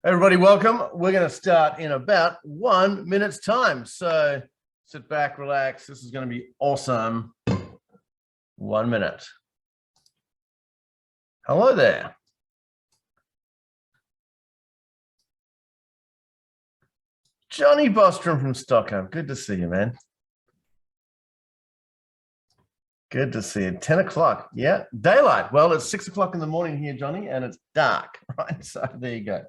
Everybody, welcome. We're going to start in about 1 minute's time. So sit back, relax. This is going to be awesome. 1 minute. Hello there. Johnny Bostrom from Stockholm. Good to see you, man. Good to see you. 10 o'clock. Yeah, daylight. Well, it's 6 o'clock in the morning here, Johnny, and it's dark, right? So there you go.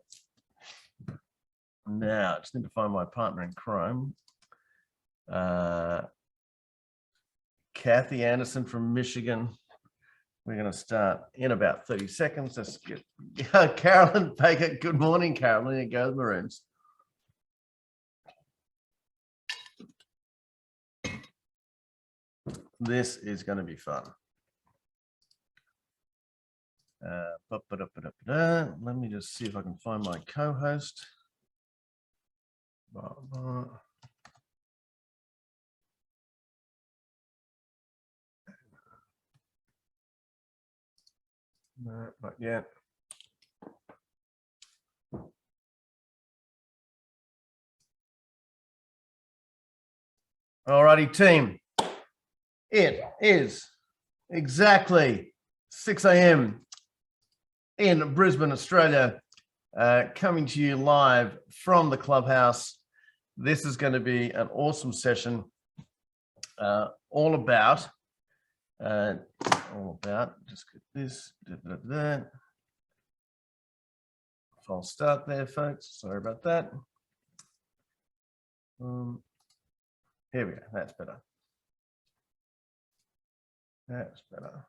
Now, I just need to find my partner in Chrome. Kathy Anderson from Michigan. We're going to start in about 30 seconds. Let's get Carolyn Baker. Good morning, Carolyn. There you go, Maroons. This is going to be fun. Let me just see if I can find my co-host. No, not yet. Alrighty, team. It is exactly 6 a.m. in Brisbane, Australia, coming to you live from the clubhouse. This is going to be an awesome session, all about, just get this, false start there, folks. Sorry about that. Here we go. That's better. That's better.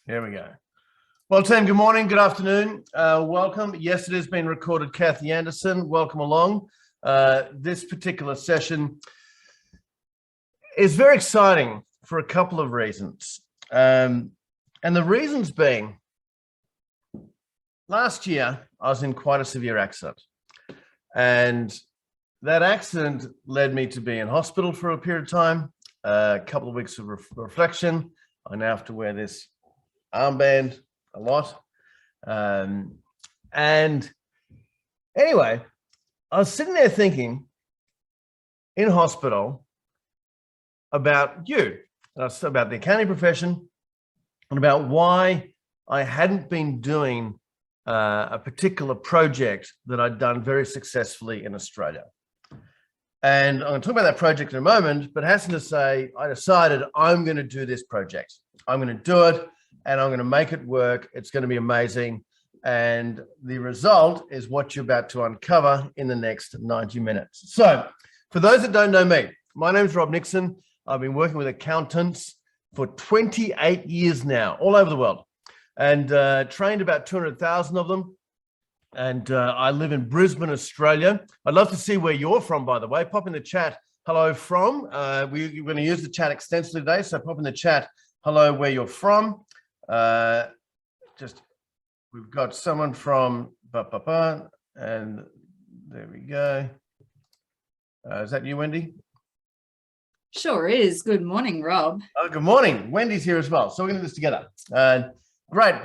Here we go. Well, team, good morning, good afternoon. Welcome. Yes, it has been recorded. Kathy Anderson, welcome along. This particular session is very exciting for a couple of reasons. And the reasons being, last year, I was in quite a severe accident. And that accident led me to be in hospital for a period of time, a couple of weeks of reflection. I now have to wear this armband a lot. And anyway, I was sitting there thinking in hospital about you, about the accounting profession, and about why I hadn't been doing a particular project that I'd done very successfully in Australia. And I'm going to talk about that project in a moment, but hasten to say, I decided I'm going to do this project. I'm going to do it, and I'm going to make it work. It's going to be amazing. And the result is what you're about to uncover in the next 90 minutes. So for those that don't know me, my name is Rob Nixon. I've been working with accountants for 28 years now, all over the world, and trained about 200,000 of them. And I live in Brisbane, Australia. I'd love to see where you're from, by the way. Pop in the chat, hello from. We're going to use the chat extensively today, so pop in the chat, hello, where you're from. We've got someone from and there we go. Is that you, Wendy? Sure is. Good morning, Rob. Oh, good morning. Wendy's here as well. So we're going to do this together. Great.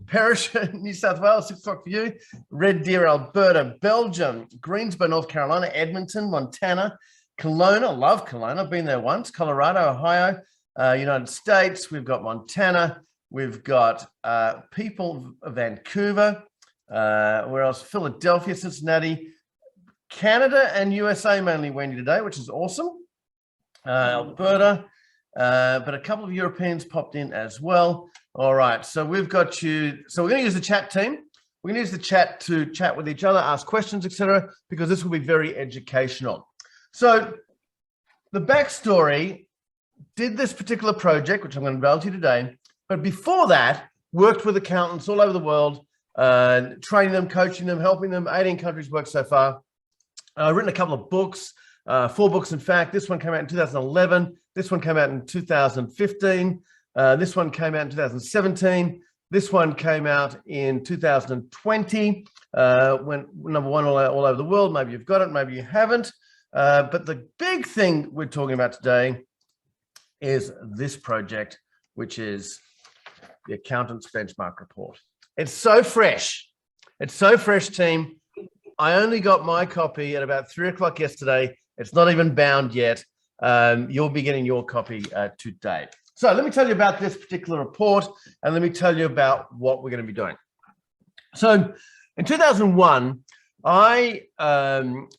Parish, New South Wales, 6 o'clock for you. Red Deer, Alberta, Belgium, Greensboro, North Carolina, Edmonton, Montana, Kelowna. Love Kelowna. I've been there once. Colorado, Ohio, United States. We've got Montana. We've got people of Vancouver. Where else? Philadelphia, Cincinnati, Canada, and USA mainly, Wendy, today, which is awesome. Alberta, but a couple of Europeans popped in as well. All right, so we've got you. So we're going to use the chat team. We're going to use the chat to chat with each other, ask questions, etc., because this will be very educational. So the backstory, did this particular project, which I'm going to unveil to you today, but before that, worked with accountants all over the world, training them, coaching them, helping them. 18 countries worked so far. Written a couple of books, 4 books, in fact. This one came out in 2011. This one came out in 2015. This one came out in 2017. This one came out in 2020. Went number 1 all over the world. Maybe you've got it, maybe you haven't. But the big thing we're talking about today is this project, which is the Accountant's Benchmark Report. It's so fresh. It's so fresh, team. I only got my copy at about 3 o'clock yesterday. It's not even bound yet. You'll be getting your copy today. So let me tell you about this particular report, and let me tell you about what we're going to be doing. So in 2001, I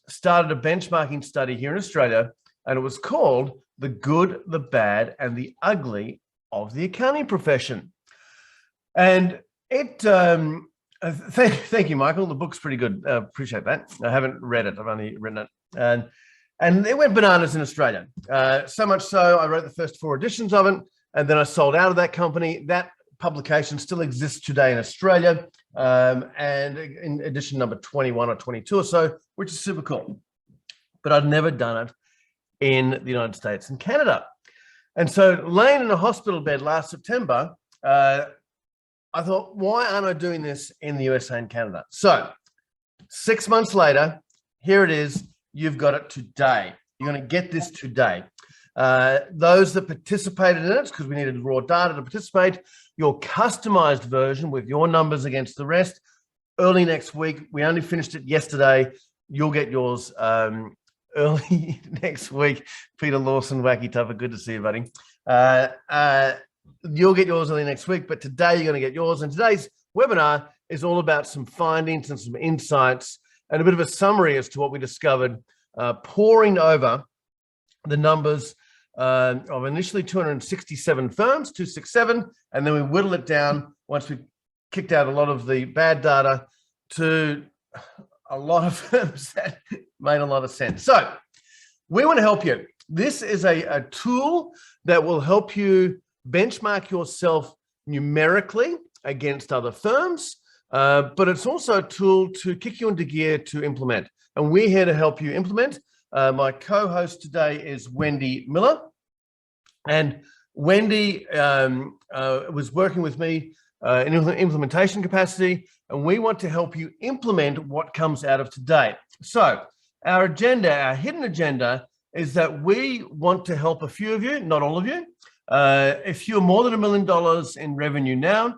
started a benchmarking study here in Australia, and it was called The Good, the Bad, and the Ugly of the Accounting Profession. And it, thank you, Michael. The book's pretty good. Appreciate that. I haven't read it. I've only written it. And it went bananas in Australia. So much so, I wrote the first 4 editions of it, and then I sold out of that company. That publication still exists today in Australia, and in edition number 21 or 22 or so, which is super cool. But I'd never done it in the United States and Canada. And so laying in a hospital bed last September, I thought, why aren't I doing this in the USA and Canada? So 6 months later, here it is. You've got it today. You're going to get this today. Those that participated in it, because we needed raw data to participate, your customized version with your numbers against the rest, early next week. We only finished it yesterday. You'll get yours early next week. Peter Lawson, Wacky Tuffer, good to see you, buddy. You'll get yours early next week, but today you're going to get yours. And today's webinar is all about some findings and some insights and a bit of a summary as to what we discovered, poring over the numbers of initially 267 firms, 267, and then we whittle it down once we kicked out a lot of the bad data to a lot of firms that made a lot of sense. So we want to help you. This is a tool that will help you benchmark yourself numerically against other firms, but it's also a tool to kick you into gear to implement. And we're here to help you implement. My co-host today is Wendy Miller. And Wendy was working with me in implementation capacity, and we want to help you implement what comes out of today. So our agenda, our hidden agenda, is that we want to help a few of you, not all of you. If you're more than $1 million in revenue now,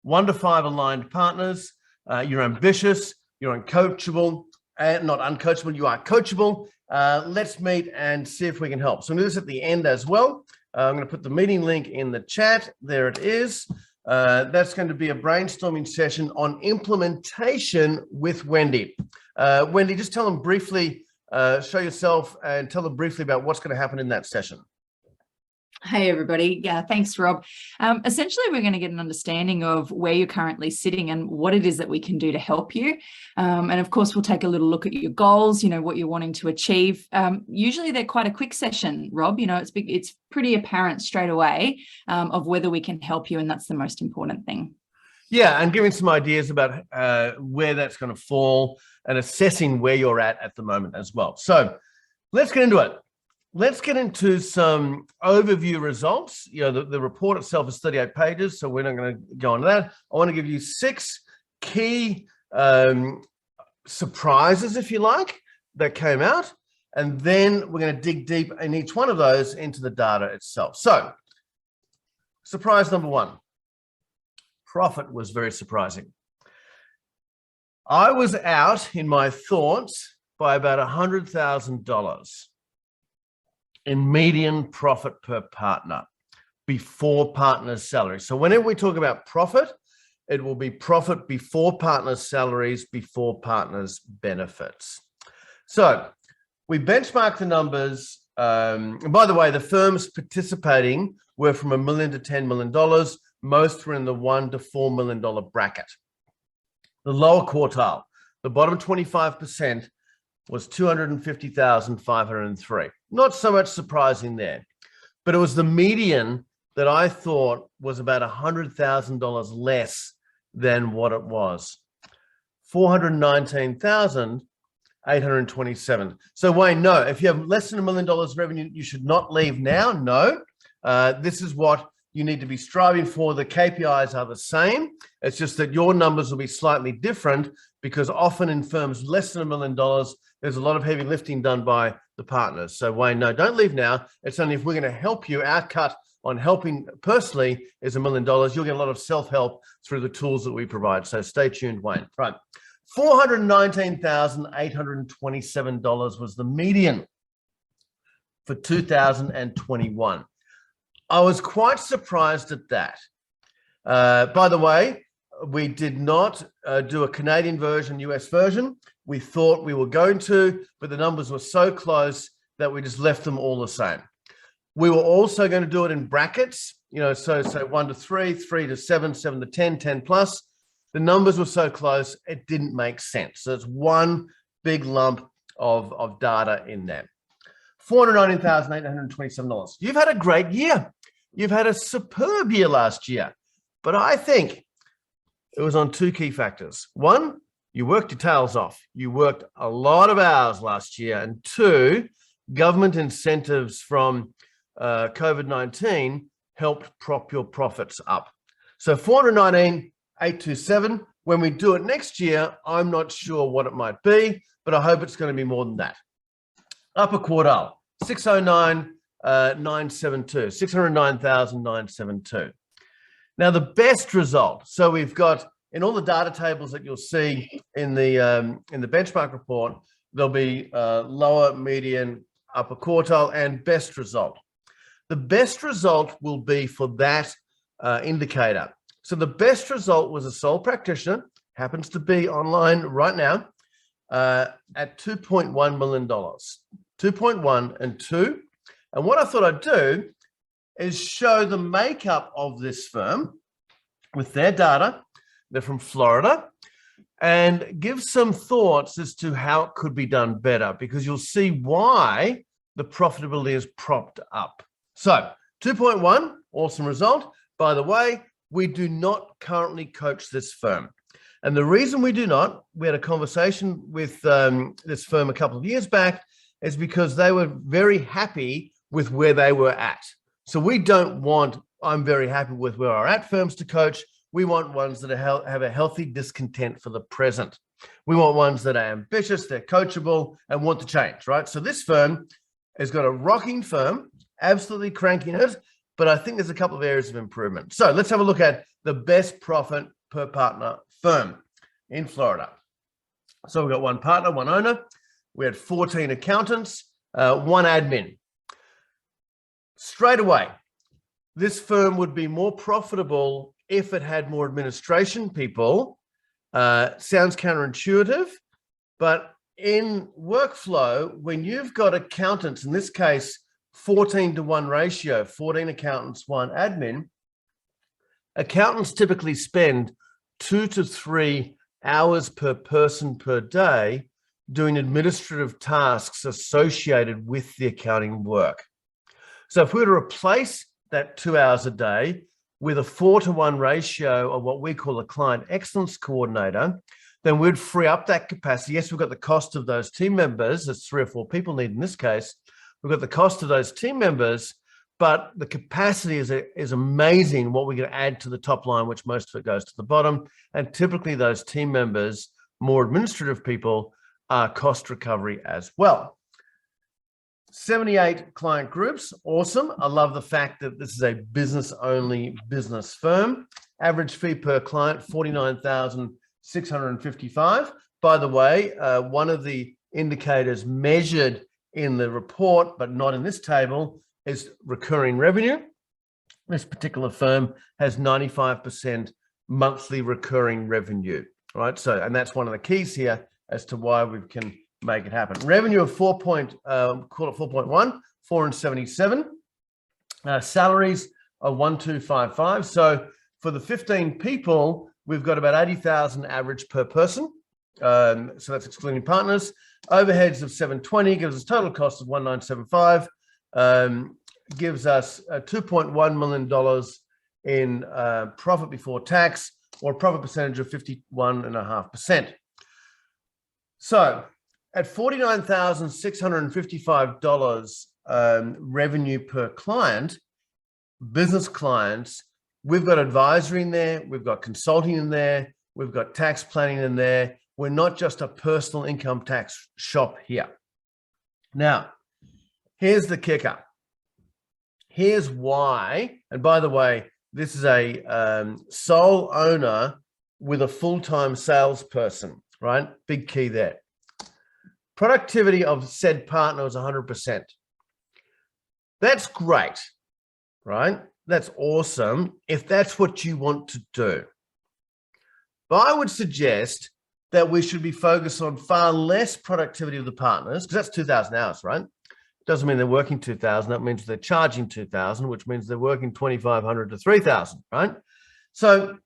1 to 5 aligned partners, you're ambitious, you're uncoachable, and not uncoachable, you are coachable. Let's meet and see if we can help. So I'm going to do this at the end as well. I'm going to put the meeting link in the chat. There it is. That's going to be a brainstorming session on implementation with Wendy. Wendy, just tell them briefly, show yourself and tell them briefly about what's going to happen in that session. Hey, everybody. Yeah, thanks, Rob. Essentially, we're going to get an understanding of where you're currently sitting and what it is that we can do to help you. And of course, we'll take a little look at your goals, what you're wanting to achieve. Usually, they're quite a quick session, Rob. It's pretty apparent straight away of whether we can help you. And that's the most important thing. Yeah, and giving some ideas about where that's going to fall and assessing where you're at the moment as well. So let's get into it. Let's get into some overview results. The report itself is 38 pages, so we're not going to go into that. I want to give you 6 key surprises, if you like, that came out. And then we're going to dig deep in each one of those into the data itself. So surprise number 1, profit was very surprising. I was out in my thoughts by about $100,000. In median profit per partner before partners' salaries. So whenever we talk about profit, it will be profit before partners' salaries, before partners' benefits. So we benchmark the numbers. And by the way, the firms participating were from $1 million to $10 million. Most were in the $1 to $4 million bracket. The lower quartile, the bottom 25%, was 250,503. Not so much surprising there, but it was the median that I thought was about $100,000 less than what it was. 419,827. So Wayne, no, if you have less than $1 million revenue, you should not leave now. No, this is what you need to be striving for. The KPIs are the same. It's just that your numbers will be slightly different because often in firms less than $1 million, there's a lot of heavy lifting done by the partners. So Wayne, no, don't leave now. It's only if we're going to help you. Our cut on helping personally is $1 million. You'll get a lot of self-help through the tools that we provide. So stay tuned, Wayne. Right. $419,827 was the median for 2021. I was quite surprised at that. By the way, we did not do a Canadian version, US version. We thought we were going to, but the numbers were so close that we just left them all the same. We were also going to do it in brackets, so 1 to 3, 3 to 7, 7 to 10, 10 plus. The numbers were so close, it didn't make sense. So it's one big lump of data in there. $419,827. You've had a great year. You've had a superb year last year. But I think it was on two key factors. One, you worked your tails off. You worked a lot of hours last year. And two, government incentives from COVID-19 helped prop your profits up. So 419,827. When we do it next year, I'm not sure what it might be, but I hope it's going to be more than that. Upper quartile, 609,972, 609,972. Now the best result. So we've got in all the data tables that you'll see in the benchmark report, there'll be lower, median, upper quartile, and best result. The best result will be for that indicator. So the best result was a sole practitioner, happens to be online right now, at $2.1 million. 2.1 and 2. And what I thought I'd do is show the makeup of this firm with their data. They're from Florida, and give some thoughts as to how it could be done better, because you'll see why the profitability is propped up. So 2.1, awesome result. By the way, we do not currently coach this firm. And the reason we do not, we had a conversation with this firm a couple of years back, is because they were very happy with where they were at. So we don't want, I'm very happy with where we're at firms to coach. We want ones that have a healthy discontent for the present. We want ones that are ambitious, they're coachable, and want to change, right? So this firm has got a rocking firm, absolutely cranking it, but I think there's a couple of areas of improvement. So let's have a look at the best profit per partner firm in Florida. So we've got one partner, one owner. We had 14 accountants, one admin. Straight away, this firm would be more profitable if it had more administration people. Sounds counterintuitive, but in workflow, when you've got accountants, in this case, 14 to 1 ratio, 14 accountants, 1 admin, accountants typically spend 2 to 3 hours per person per day doing administrative tasks associated with the accounting work. So if we were to replace that 2 hours a day with a 4 to 1 ratio of what we call a client excellence coordinator, then we'd free up that capacity. Yes, we've got the cost of those team members, as 3 or 4 people need in this case. We've got the cost of those team members, but the capacity is amazing what we can add to the top line, which most of it goes to the bottom. And typically those team members, more administrative people, are cost recovery as well. 78 client groups, awesome. I love the fact that this is a business-only business firm. Average fee per client, $49,655. By the way, one of the indicators measured in the report, but not in this table, is recurring revenue. This particular firm has 95% monthly recurring revenue, right? So, and that's one of the keys here as to why we can make it happen. Revenue of 4.1, 477. Salaries of 1,255. So for the 15 people, we've got about 80,000 average per person. So that's excluding partners. Overheads of 720 gives us total cost of 1,975. Gives us $2.1 million in profit before tax, or a profit percentage of 51.5%. So at $49,655 revenue per client, business clients, we've got advisory in there, we've got consulting in there, we've got tax planning in there. We're not just a personal income tax shop here. Now, Here's the kicker. Here's why. And by the way, this is a sole owner with a full-time salesperson, right? Big key there. Productivity of said partner is 100%. That's great, right? That's awesome if that's what you want to do. But I would suggest that we should be focused on far less productivity of the partners, because that's 2,000 hours, right? Doesn't mean they're working 2,000. That means they're charging 2,000, which means they're working 2,500 to 3,000, right? So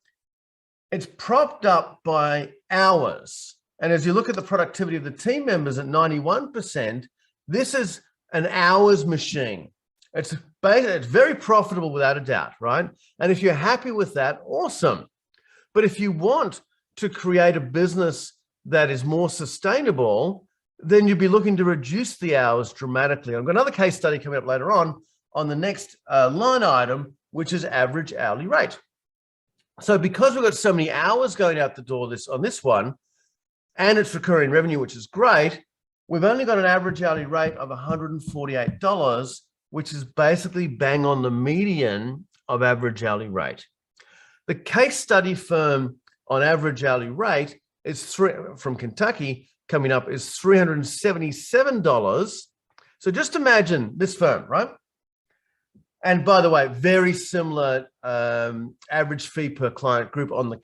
it's propped up by hours. And as you look at the productivity of the team members at 91%, this is an hours machine. It's very profitable without a doubt, right? And if you're happy with that, awesome. But if you want to create a business that is more sustainable, then you'd be looking to reduce the hours dramatically. I've got another case study coming up later on the next line item, which is average hourly rate. So because we've got so many hours going out the door on this one, and it's recurring revenue, which is great, we've only got an average hourly rate of $148, which is basically bang on the median of average hourly rate. The case study firm on average hourly rate is from Kentucky coming up is $377. So just imagine this firm, right? And by the way, very similar average fee per client group on the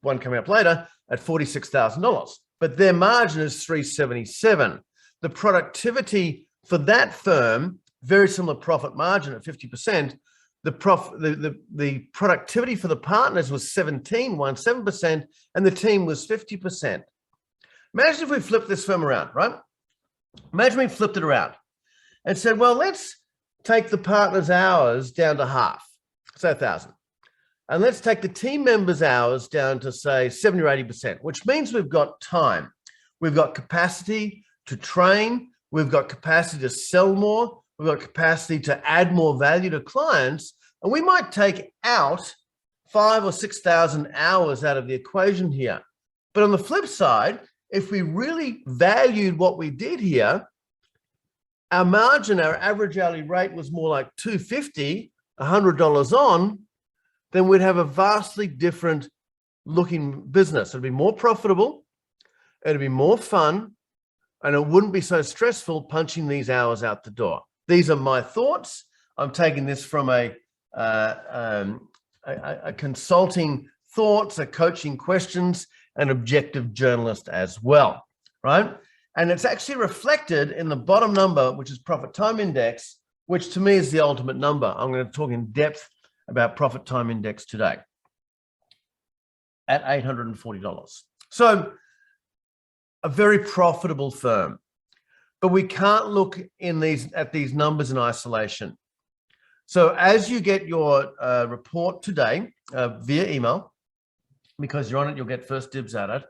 one coming up later at $46,000. But their margin is $377. The productivity for that firm, very similar profit margin at 50%. The productivity for the partners was 17%, and the team was 50%. Imagine if we flipped this firm around, right? Imagine we flipped it around and said, well, let's take the partners' hours down to half, say 1,000. And let's take the team members' hours down to, say, 70 or 80%, which means we've got time. We've got capacity to train. We've got capacity to sell more. We've got capacity to add more value to clients. And we might take out 5,000 or 6,000 hours out of the equation here. But on the flip side, if we really valued what we did here, our margin, our average hourly rate was more like $250, $100 on, then we'd have a vastly different looking business. It'd be more profitable, it'd be more fun, and it wouldn't be so stressful punching these hours out the door. These are my thoughts. I'm taking this from a consulting thoughts, a coaching questions, an objective journalist as well, right? And it's actually reflected in the bottom number, which is profit time index, which to me is the ultimate number. I'm going to talk in depth about profit time index today at $840. So a very profitable firm, but we can't look at these numbers in isolation. So as you get your report today via email, because you're on it, you'll get first dibs at it.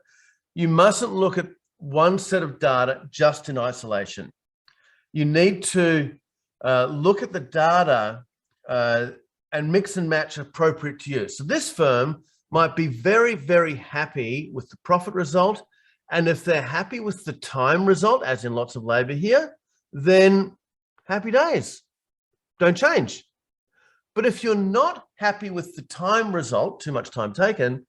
You mustn't look at one set of data just in isolation. You need to look at the data and mix and match appropriate to you. So this firm might be very, very happy with the profit result. And if they're happy with the time result, as in lots of labor here, then happy days, don't change. But if you're not happy with the time result, too much time taken,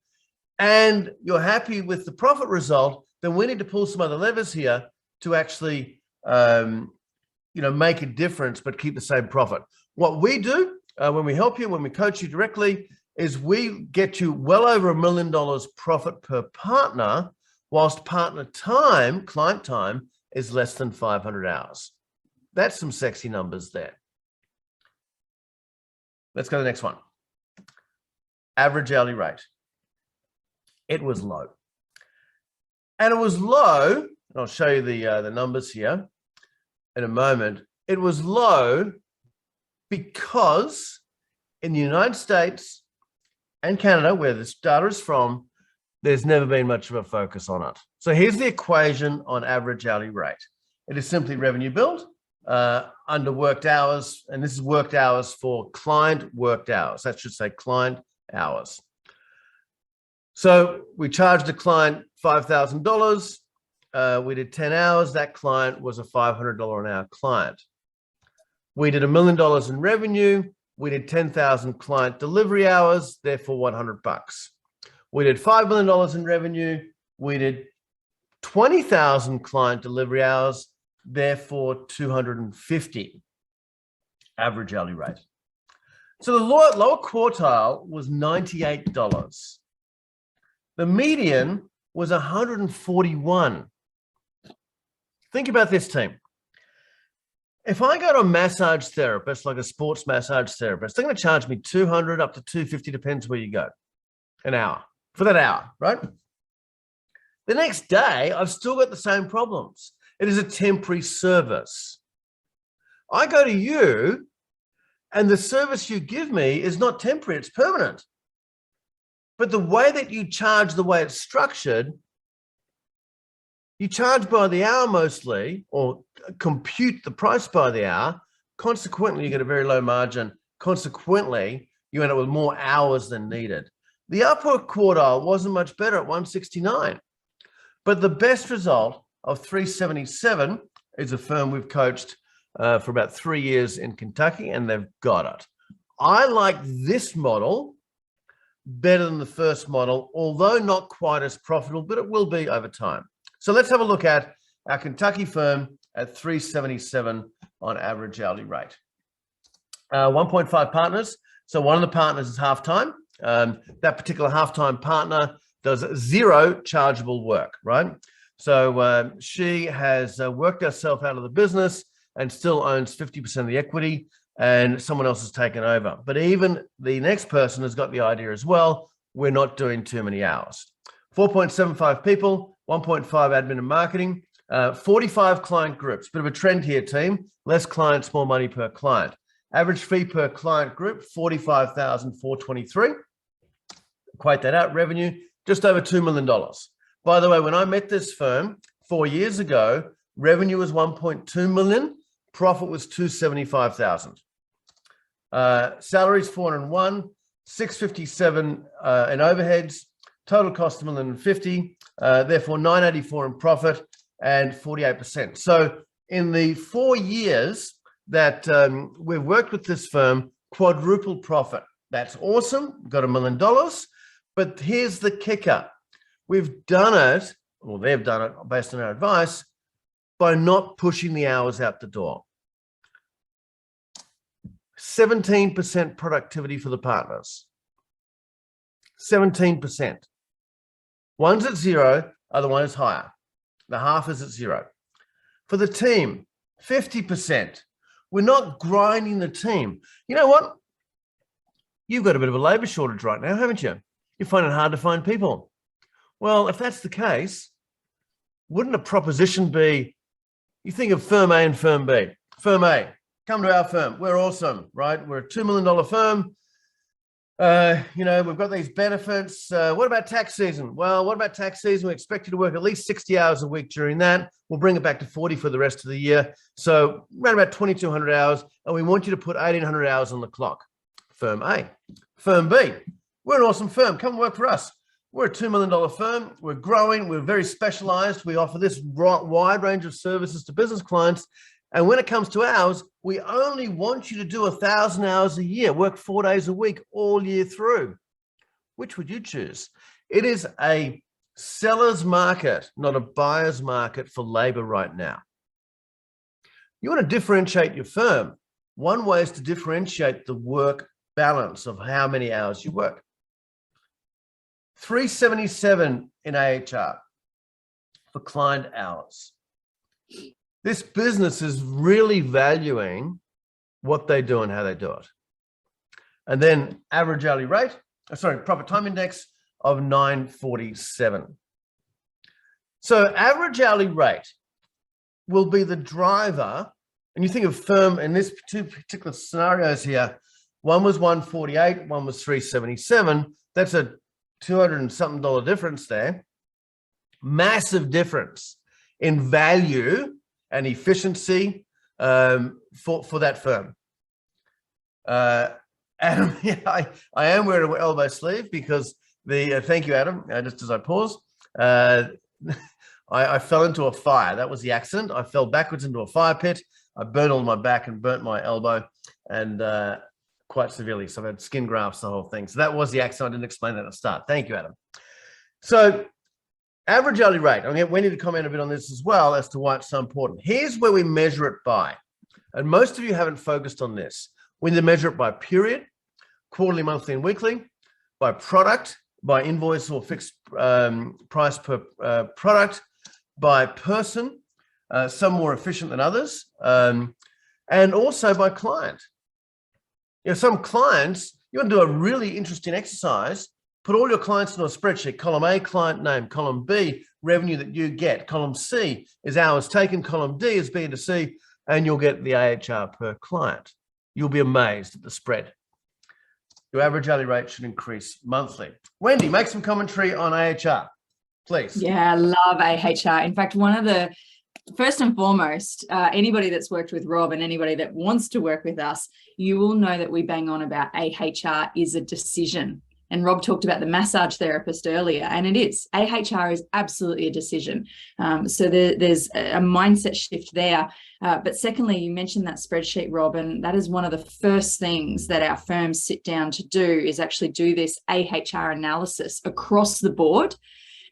and you're happy with the profit result, then we need to pull some other levers here to actually, make a difference, but keep the same profit. What we do when we help you, when we coach you directly, is we get you well over $1 million profit per partner, whilst partner time, client time, is less than 500 hours. That's some sexy numbers there. Let's go to the next one. Average hourly rate. It was low. And it was low, and I'll show you the numbers here in a moment. It was low because in the United States and Canada, where this data is from, there's never been much of a focus on it. So here's the equation on average hourly rate. It is simply revenue billed under worked hours, and this is worked hours for client worked hours. That should say client hours. So we charged a client $5,000. We did 10 hours. That client was a $500 an hour client. We did $1 million in revenue. We did 10,000 client delivery hours, therefore $100. We did $5 million in revenue. We did 20,000 client delivery hours, therefore 250 average hourly rate. So the lower quartile was $98. The median was 141. Think about this, team. If I go to a massage therapist, like a sports massage therapist, they're going to charge me 200 up to 250, depends where you go, an hour, for that hour, right? The next day, I've still got the same problems. It is a temporary service. I go to you, and the service you give me is not temporary, it's permanent. But the way that you charge, the way it's structured, you charge by the hour mostly, or compute the price by the hour. Consequently, you get a very low margin. Consequently, you end up with more hours than needed. The upper quartile wasn't much better at 169. But the best result of 377 is a firm we've coached for about 3 years in Kentucky, and they've got it. I like this model better than the first model, although not quite as profitable, but it will be over time. So let's have a look at our Kentucky firm at 377 on average hourly rate. 1.5 partners. So one of the partners is half-time. That particular half-time partner does zero chargeable work, right? So she has worked herself out of the business and still owns 50% of the equity, and someone else has taken over. But even the next person has got the idea as well. We're not doing too many hours. 4.75 people, 1.5 admin and marketing, 45 client groups. Bit of a trend here, team. Less clients, more money per client. Average fee per client group, $45,423. Equate that out, revenue, just over $2 million. By the way, when I met this firm 4 years ago, revenue was 1.2 million, profit was 275,000. Salaries 401, 657 in overheads, total cost $1 million 50, therefore 984 in profit and 48%. So in the 4 years that we've worked with this firm, quadruple profit. That's awesome. Got $1 million. But here's the kicker. We've done it, or they've done it based on our advice, by not pushing the hours out the door. 17% productivity for the partners. 17%. One's at zero, other one is higher. The half is at zero. For the team, 50%. We're not grinding the team. You know what? You've got a bit of a labor shortage right now, haven't you? You find it hard to find people. Well, if that's the case, wouldn't a proposition be, you think of firm A and firm B. Firm A, come to our firm. We're awesome, right? We're a $2 million firm. We've got these benefits. What about tax season? Well, what about tax season? We expect you to work at least 60 hours a week during that. We'll bring it back to 40 for the rest of the year. So around about 2,200 hours, and we want you to put 1,800 hours on the clock. Firm A. Firm B, we're an awesome firm. Come work for us. We're a $2 million firm. We're growing. We're very specialized. We offer this wide range of services to business clients. And when it comes to hours, we only want you to do 1,000 hours a year, work 4 days a week all year through. Which would you choose? It is a seller's market, not a buyer's market for labor right now. You want to differentiate your firm. One way is to differentiate the work balance of how many hours you work. 377 in AHR for client hours. This business is really valuing what they do and how they do it. And then average hourly rate, profit time index of 947. So average hourly rate will be the driver. And you think of firm in this two particular scenarios here, one was 148, one was 377. That's a $200 and something difference there. Massive difference in value and efficiency for that firm. Adam, I am wearing an elbow sleeve because thank you, Adam, just as I pause. I fell into a fire. That was the accident. I fell backwards into a fire pit. I burnt all my back and burnt my elbow, and quite severely. So I've had skin grafts, the whole thing. So that was the accident. I didn't explain that at the start. Thank you, Adam. So average hourly rate. I'm going to get Wendy to comment a bit on this as well as to why it's so important. Here's where we measure it by. And most of you haven't focused on this. We need to measure it by period, quarterly, monthly, and weekly, by product, by invoice or fixed price per product, by person, some more efficient than others, and also by client. You know, some clients, you want to do a really interesting exercise, put all your clients into a spreadsheet. Column A, client name. Column B, revenue that you get. Column C is hours taken. Column D is B to C, and you'll get the AHR per client. You'll be amazed at the spread. Your average hourly rate should increase monthly. Wendy, make some commentary on AHR, please. Yeah, I love AHR. In fact, one of the first and foremost, anybody that's worked with Rob and anybody that wants to work with us, you will know that we bang on about AHR is a decision. And Rob talked about the massage therapist earlier, and it is. AHR is absolutely a decision. So there's a mindset shift there. But secondly, you mentioned that spreadsheet, Rob, and that is one of the first things that our firms sit down to do is actually do this AHR analysis across the board.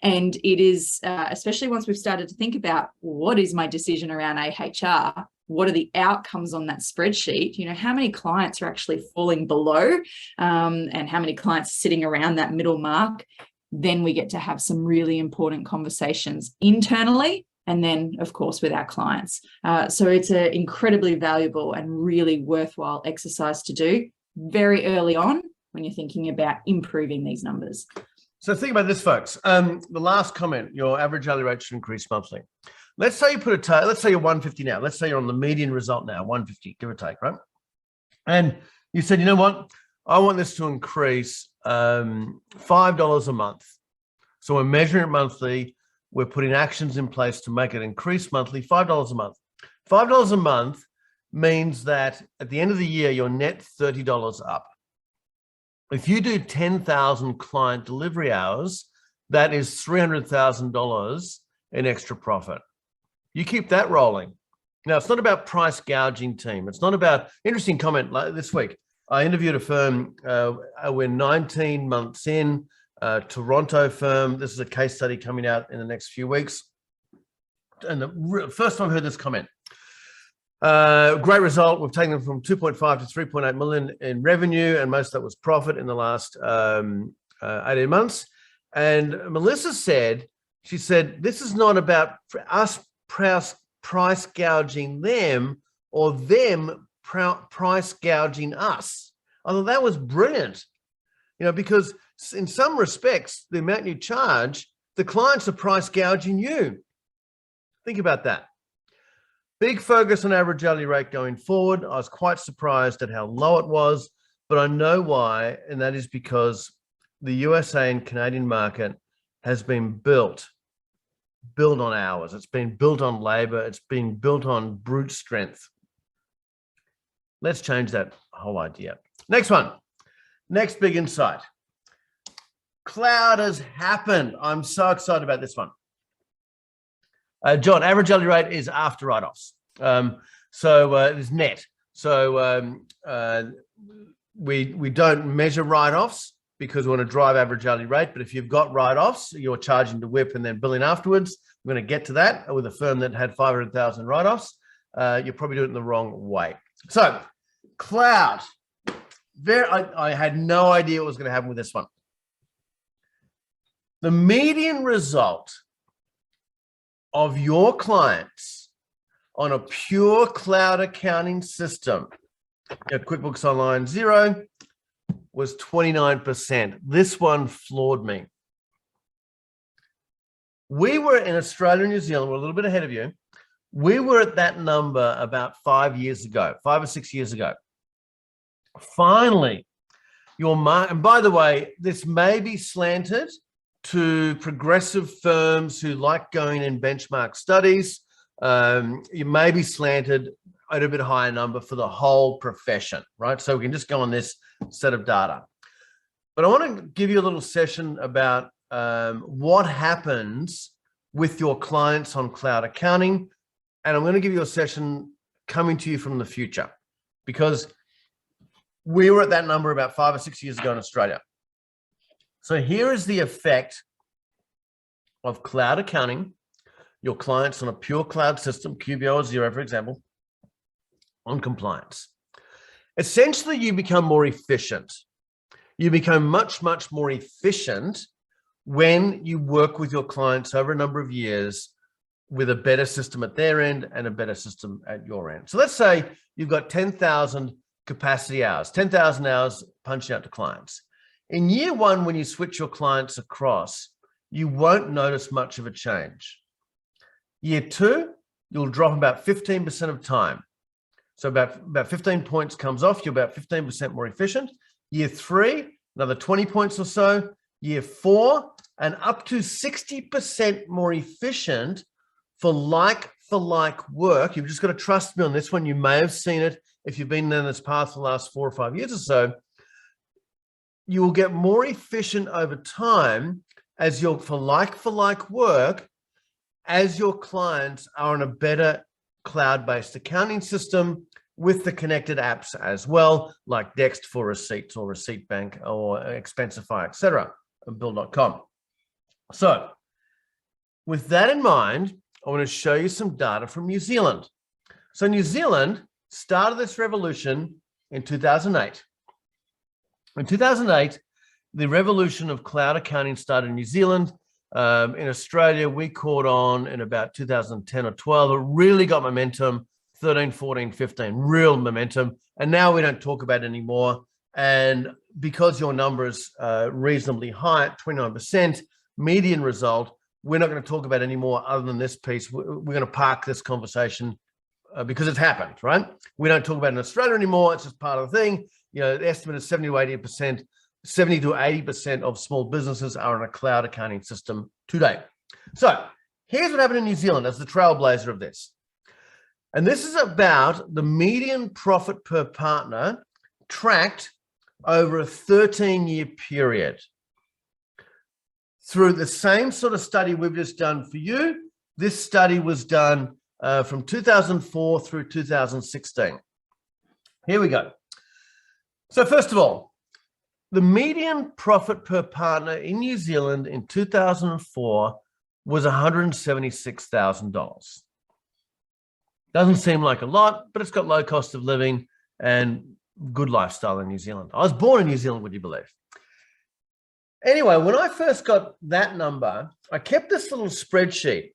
And it is, especially once we've started to think about what is my decision around AHR, what are the outcomes on that spreadsheet? You know, how many clients are actually falling below and how many clients are sitting around that middle mark? Then we get to have some really important conversations internally and then, of course, with our clients. So it's an incredibly valuable and really worthwhile exercise to do very early on when you're thinking about improving these numbers. So think about this, folks. The last comment, your average hourly rate should increase monthly. Let's say you put a target, let's say you're 150 now. Let's say you're on the median result now, 150, give or take, right? And you said, you know what? I want this to increase $5 a month. So we're measuring it monthly. We're putting actions in place to make it increase monthly, $5 a month. $5 a month means that at the end of the year, you're net $30 up. If you do 10,000 client delivery hours, that is $300,000 in extra profit. You keep that rolling. Now, it's not about price gouging, team. It's not about, interesting comment like this week. I interviewed a firm, we're 19 months in, Toronto firm. This is a case study coming out in the next few weeks. And the first time I heard this comment. Great result. We've taken them from 2.5 to 3.8 million in revenue, and most of that was profit in the last 18 months. And Melissa said, she said, this is not about us price gouging them or them price gouging us. I thought that was brilliant, you know, because in some respects, the amount you charge, the clients are price gouging you. Think about that. Big focus on average hourly rate going forward. I was quite surprised at how low it was, but I know why, and that is because the USA and Canadian market has been built on hours. It's been built on labor. It's been built on brute strength. Let's change that whole idea. Next one. Next big insight. Cloud has happened. I'm so excited about this one. John, average hourly rate is after write-offs. So it's net. So we don't measure write-offs because we want to drive average hourly rate. But if you've got write-offs, you're charging to WIP and then billing afterwards. We're going to get to that with a firm that had 500,000 write-offs. You're probably doing it the wrong way. So cloud. I had no idea what was going to happen with this one. The median result of your clients on a pure cloud accounting system, QuickBooks Online Xero, was 29%. This one floored me. We were in Australia and New Zealand, we're a little bit ahead of you. We were at that number about 5 years ago, 5 or 6 years ago. Finally, your market, and by the way, this may be slanted to progressive firms who like going in benchmark studies. You may be slanted at a bit higher number for the whole profession, right? So we can just go on this set of data. But I want to give you a little session about what happens with your clients on cloud accounting. And I'm going to give you a session coming to you from the future, because we were at that number about 5 or 6 years ago in Australia. So here is the effect of cloud accounting, your clients on a pure cloud system, QBO or Xero, for example, on compliance. Essentially, you become more efficient. You become much, much more efficient when you work with your clients over a number of years with a better system at their end and a better system at your end. So let's say you've got 10,000 capacity hours, 10,000 hours punching out to clients. In year one, when you switch your clients across, you won't notice much of a change. Year two, you'll drop about 15% of time. So about 15 points comes off, you're about 15% more efficient. Year three, another 20 points or so. Year four, and up to 60% more efficient for like work. You've just got to trust me on this one. You may have seen it if you've been down this path for the last 4 or 5 years or so. You will get more efficient over time as your for like work, as your clients are on a better cloud-based accounting system with the connected apps as well, like Dext for receipts or Receipt Bank or Expensify, etc., and Bill.com. So with that in mind, I want to show you some data from New Zealand. So New Zealand started this revolution in 2008. In 2008, the revolution of cloud accounting started in New Zealand. In Australia, we caught on in about 2010 or 12. It really got momentum, 13, 14, 15, real momentum. And now we don't talk about it anymore. And because your number is reasonably high at 29%, median result, we're not going to talk about it anymore other than this piece. We're going to park this conversation because it's happened, right? We don't talk about it in Australia anymore. It's just part of the thing. You know, the estimate is 70 to 80% of small businesses are on a cloud accounting system today. So here's what happened in New Zealand as the trailblazer of this. And this is about the median profit per partner tracked over a 13-year period. Through the same sort of study we've just done for you, this study was done from 2004 through 2016. Here we go. So first of all, the median profit per partner in New Zealand in 2004 was $176,000. Doesn't seem like a lot, but it's got low cost of living and good lifestyle in New Zealand. I was born in New Zealand, would you believe? Anyway, when I first got that number, I kept this little spreadsheet,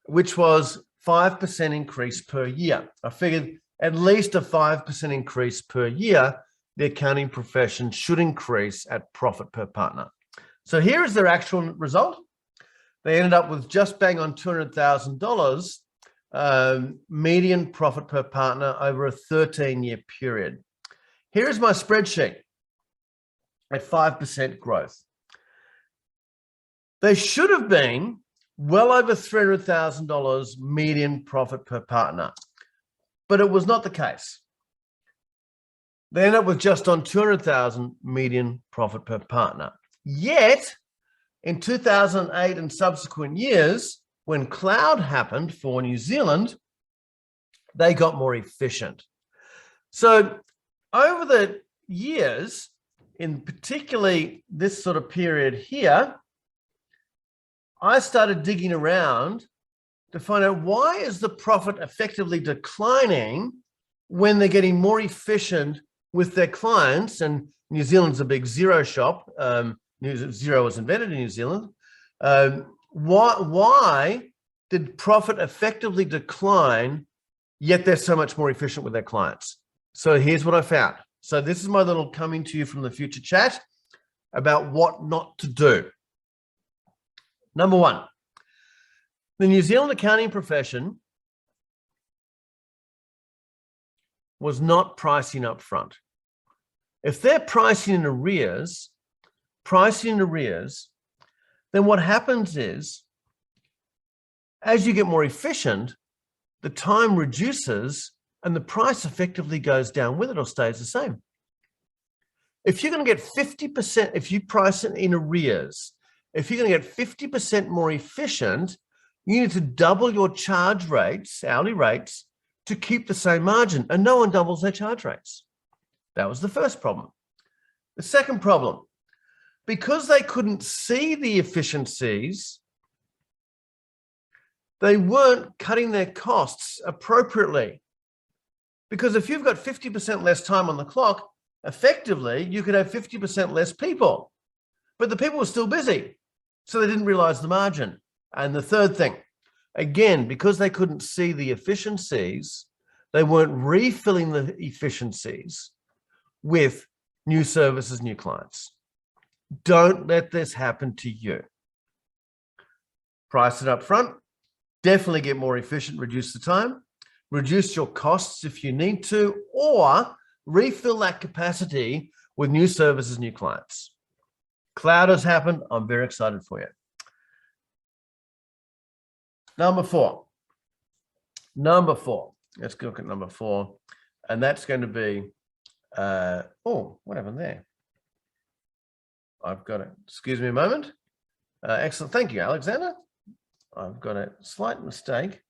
which was 5% increase per year. I figured at least a 5% increase per year, the accounting profession should increase at profit per partner. So here is their actual result. They ended up with just bang on $200,000 median profit per partner over a 13-year period. Here is my spreadsheet at 5% growth. They should have been well over $300,000 median profit per partner, but it was not the case. They ended up with just on $200,000 median profit per partner. Yet, in 2008 and subsequent years, when cloud happened for New Zealand, they got more efficient. So over the years, in particularly this sort of period here, I started digging around to find out why is the profit effectively declining when they're getting more efficient with their clients. And New Zealand's a big Xero shop. Xero was invented in New Zealand. Why did profit effectively decline, yet they're so much more efficient with their clients? So here's what I found. So this is my little coming to you from the future chat about what not to do. Number one, the New Zealand accounting profession was not pricing up front. If they're pricing in arrears, then what happens is, as you get more efficient, the time reduces and the price effectively goes down with it or stays the same. If you're going to get 50%, if you price it in arrears, if you're going to get 50% more efficient, you need to double your charge rates, hourly rates, to keep the same margin, and no one doubles their charge rates. That was the first problem. The second problem, because they couldn't see the efficiencies, they weren't cutting their costs appropriately. Because if you've got 50% less time on the clock, effectively, you could have 50% less people, but the people were still busy. So they didn't realize the margin. And the third thing, again, because they couldn't see the efficiencies, they weren't refilling the efficiencies with new services, new clients. Don't let this happen to you. Price it up front, definitely get more efficient, reduce the time, reduce your costs if you need to, or refill that capacity with new services, new clients. Cloud has happened. I'm very excited for you. Number four. Let's look at number four. And that's going to be, oh, what happened there? I've got it. Excuse me a moment. Excellent. Thank you, Alexander. I've got a slight mistake.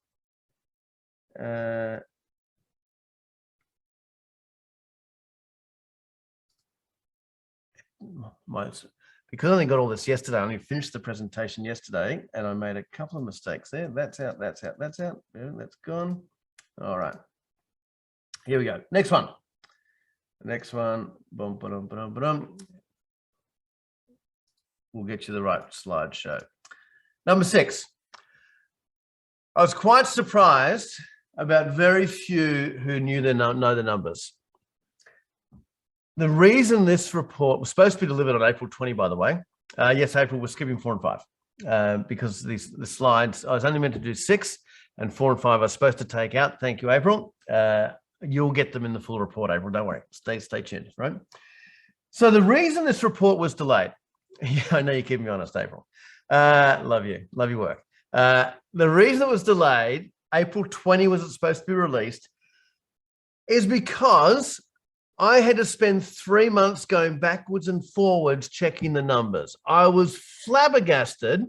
Because I only got all this yesterday, I only finished the presentation yesterday, and I made a couple of mistakes there. That's out, that's out, that's out. Yeah, that's gone. All right. Here we go. Next one. The next one. Boom, ba-dum, ba-dum, ba-dum. We'll get you the right slideshow. Number 6. I was quite surprised about very few who knew know the numbers. The reason this report was supposed to be delivered on April 20, by the way. Yes, April, we're skipping 4 and 5 because the slides, I was only meant to do 6 and 4 and 5 I was supposed to take out. Thank you, April. You'll get them in the full report, April. Don't worry. Stay tuned, right? So the reason this report was delayed, yeah, I know you're keeping me honest, April. Love you. Love your work. The reason it was delayed, April 20 was it supposed to be released, is because I had to spend 3 months going backwards and forwards checking the numbers. I was flabbergasted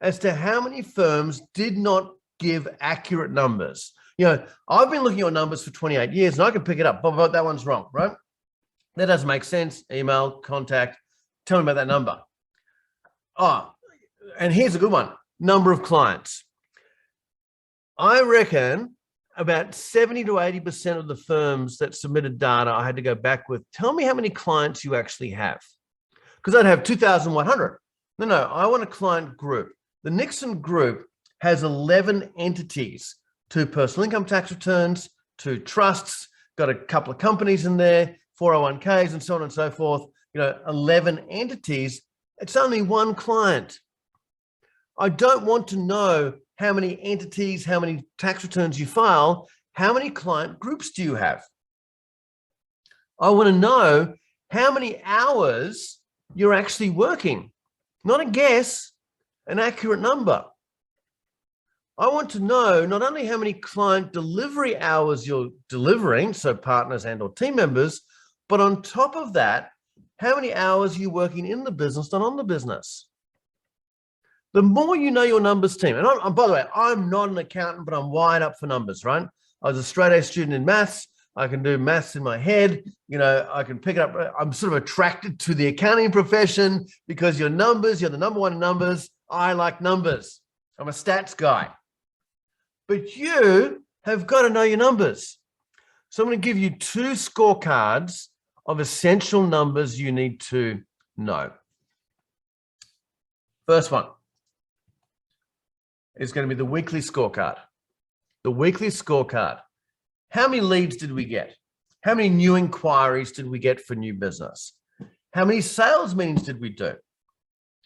as to how many firms did not give accurate numbers. You know, I've been looking at numbers for 28 years and I can pick it up, but that one's wrong, right? That doesn't make sense. Email, contact, tell me about that number. Oh, and here's a good one. Number of clients. I reckon about 70 to 80% of the firms that submitted data I had to go back with, tell me how many clients you actually have. Because I'd have 2,100. No, I want a client group. The Nixon group has 11 entities, 2 personal income tax returns, 2 trusts, got a couple of companies in there, 401ks and so on and so forth. You know, 11 entities. It's only 1 client. I don't want to know how many entities, how many tax returns you file, how many client groups do you have? I want to know how many hours you're actually working, not a guess, an accurate number. I want to know not only how many client delivery hours you're delivering, so partners and or team members, but on top of that, how many hours you're working in the business, not on the business. The more you know your numbers, team, and by the way, I'm not an accountant, but I'm wired up for numbers, right? I was a straight A student in maths. I can do maths in my head. You know, I can pick it up. I'm sort of attracted to the accounting profession because your numbers, you're the number one in numbers. I like numbers. I'm a stats guy. But you have got to know your numbers. So I'm going to give you 2 scorecards of essential numbers you need to know. First one is going to be the weekly scorecard. The weekly scorecard. How many leads did we get? How many new inquiries did we get for new business? How many sales meetings did we do?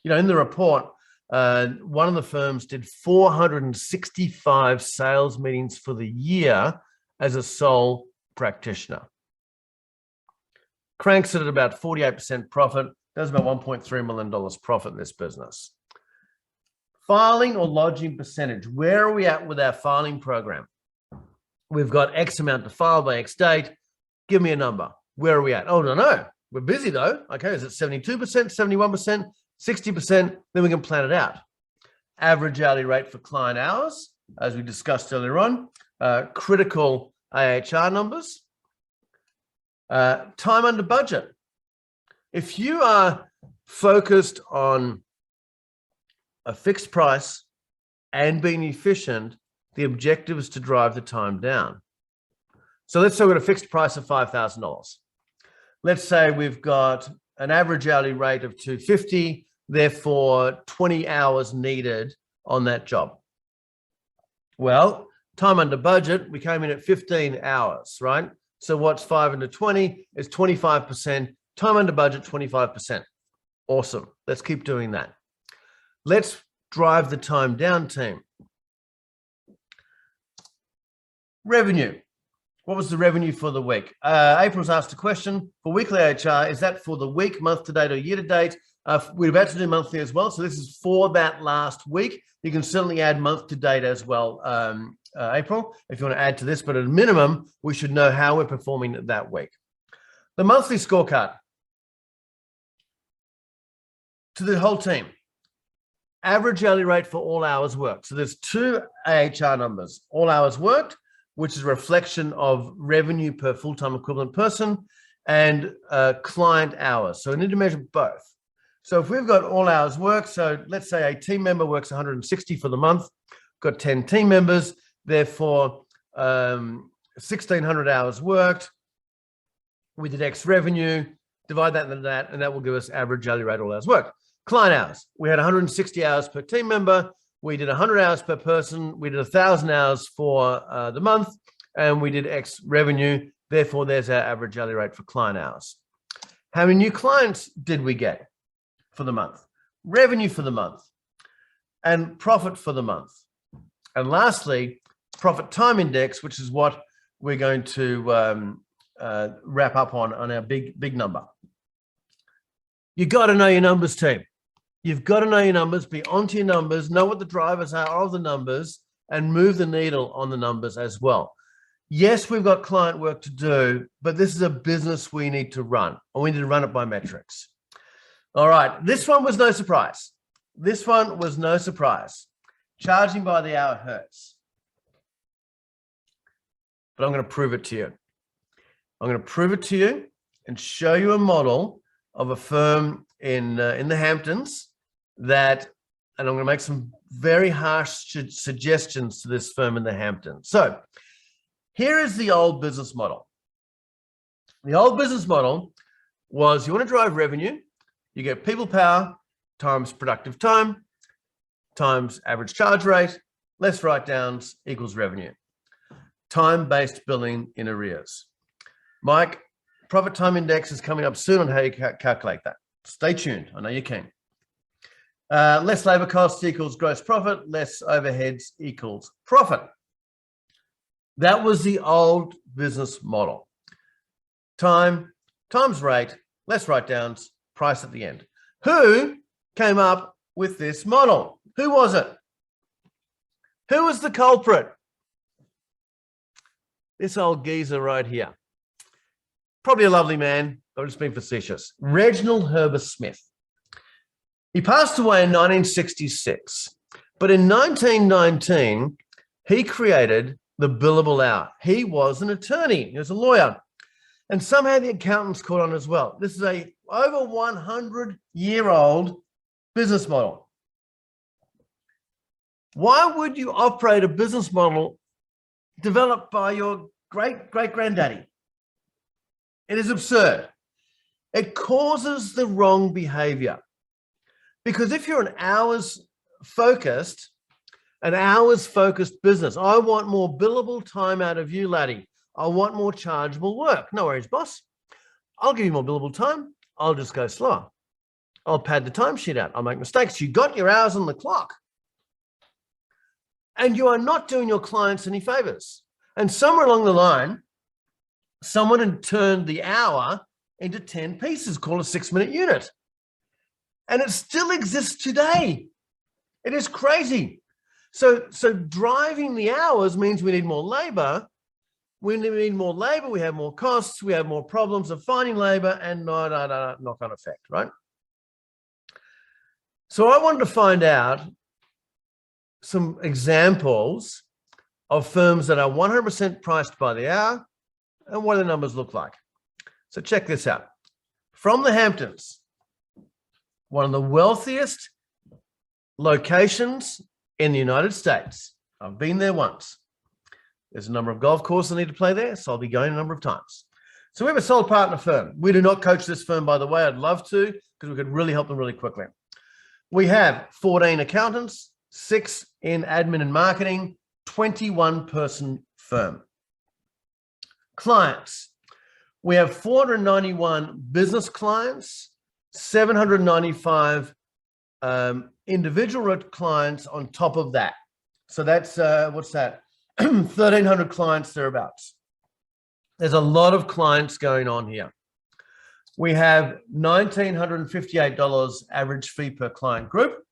You know, in the report, one of the firms did 465 sales meetings for the year as a sole practitioner. Cranks it at about 48% profit. Does about $1.3 million profit in this business. Filing or lodging percentage. Where are we at with our filing program? We've got X amount to file by X date. Give me a number. Where are we at? Oh, no. We're busy though. Okay, is it 72%, 71%, 60%? Then we can plan it out. Average hourly rate for client hours, as we discussed earlier on. Critical AHR numbers. Time under budget. If you are focused on a fixed price and being efficient, the objective is to drive the time down. So let's say we've got a fixed price of $5,000. Let's say we've got an average hourly rate of $250, therefore 20 hours needed on that job. Well, time under budget, we came in at 15 hours, right? So what's 5 into 20 is 25%. Time under budget, 25%. Awesome. Let's keep doing that. Let's drive the time down, team. Revenue. What was the revenue for the week? April's asked a question for weekly HR. Is that for the week, month to date, or year to date? We're about to do monthly as well. So this is for that last week. You can certainly add month to date as well, April, if you want to add to this. But at a minimum, we should know how we're performing that week. The monthly scorecard to the whole team. Average hourly rate for all hours worked. So there's 2 AHR numbers, all hours worked, which is a reflection of revenue per full-time equivalent person, and client hours. So we need to measure both. So if we've got all hours worked, so let's say a team member works 160 for the month, got 10 team members, therefore 1,600 hours worked. We did X revenue, divide that into that, and that will give us average hourly rate all hours worked. Client hours, we had 160 hours per team member. We did 100 hours per person. We did 1,000 hours for the month, and we did X revenue. Therefore, there's our average hourly rate for client hours. How many new clients did we get for the month? Revenue for the month, and profit for the month. And lastly, profit time index, which is what we're going to wrap up on our big number. You got to know your numbers, team. You've got to know your numbers, be onto your numbers, know what the drivers are of the numbers, and move the needle on the numbers as well. Yes, we've got client work to do, but this is a business we need to run, and we need to run it by metrics. All right, this one was no surprise. This one was no surprise. Charging by the hour hurts. But I'm going to prove it to you. I'm going to prove it to you and show you a model of a firm in the Hamptons that, and I'm going to make some very harsh suggestions to this firm in the Hamptons. So here is the old business model. The old business model was you want to drive revenue, you get people power times productive time times average charge rate, less write-downs equals revenue. Time-based billing in arrears. Mike, profit time index is coming up soon on how you calculate that. Stay tuned. I know you're keen. Less labor costs equals gross profit, less overheads equals profit. That was the old business model. Time times rate, less write-downs, price at the end. Who came up with this model? Who was it? Who was the culprit? This old geezer right here. Probably a lovely man, but I'm just being facetious. Reginald Herbert Smith. He passed away in 1966, but in 1919, he created the billable hour. He was an attorney, he was a lawyer, and somehow the accountants caught on as well. This is a over 100-year-old business model. Why would you operate a business model developed by your great-great-granddaddy? It is absurd. It causes the wrong behavior. Because if you're an hours-focused business, I want more billable time out of you, laddie. I want more chargeable work. No worries, boss. I'll give you more billable time. I'll just go slower. I'll pad the timesheet out. I'll make mistakes. You got your hours on the clock. And you are not doing your clients any favors. And somewhere along the line, someone had turned the hour into 10 pieces, called a 6-minute unit. And it still exists today. It is crazy. So driving the hours means we need more labor. We need more labor, we have more costs, we have more problems of finding labor, and knock-on effect, right? So I wanted to find out some examples of firms that are 100% priced by the hour and what do the numbers look like. So check this out. From the Hamptons, one of the wealthiest locations in the United States. I've been there once. There's a number of golf courses I need to play there, so I'll be going a number of times. So we have a sole partner firm. We do not coach this firm, by the way. I'd love to, because we could really help them really quickly. We have 14 accountants, 6 in admin and marketing, 21-person firm. Clients. We have 491 business clients, 795 individual clients on top of that. So that's, what's that? 1,300 clients thereabouts. There's a lot of clients going on here. We have $1,958 average fee per client group.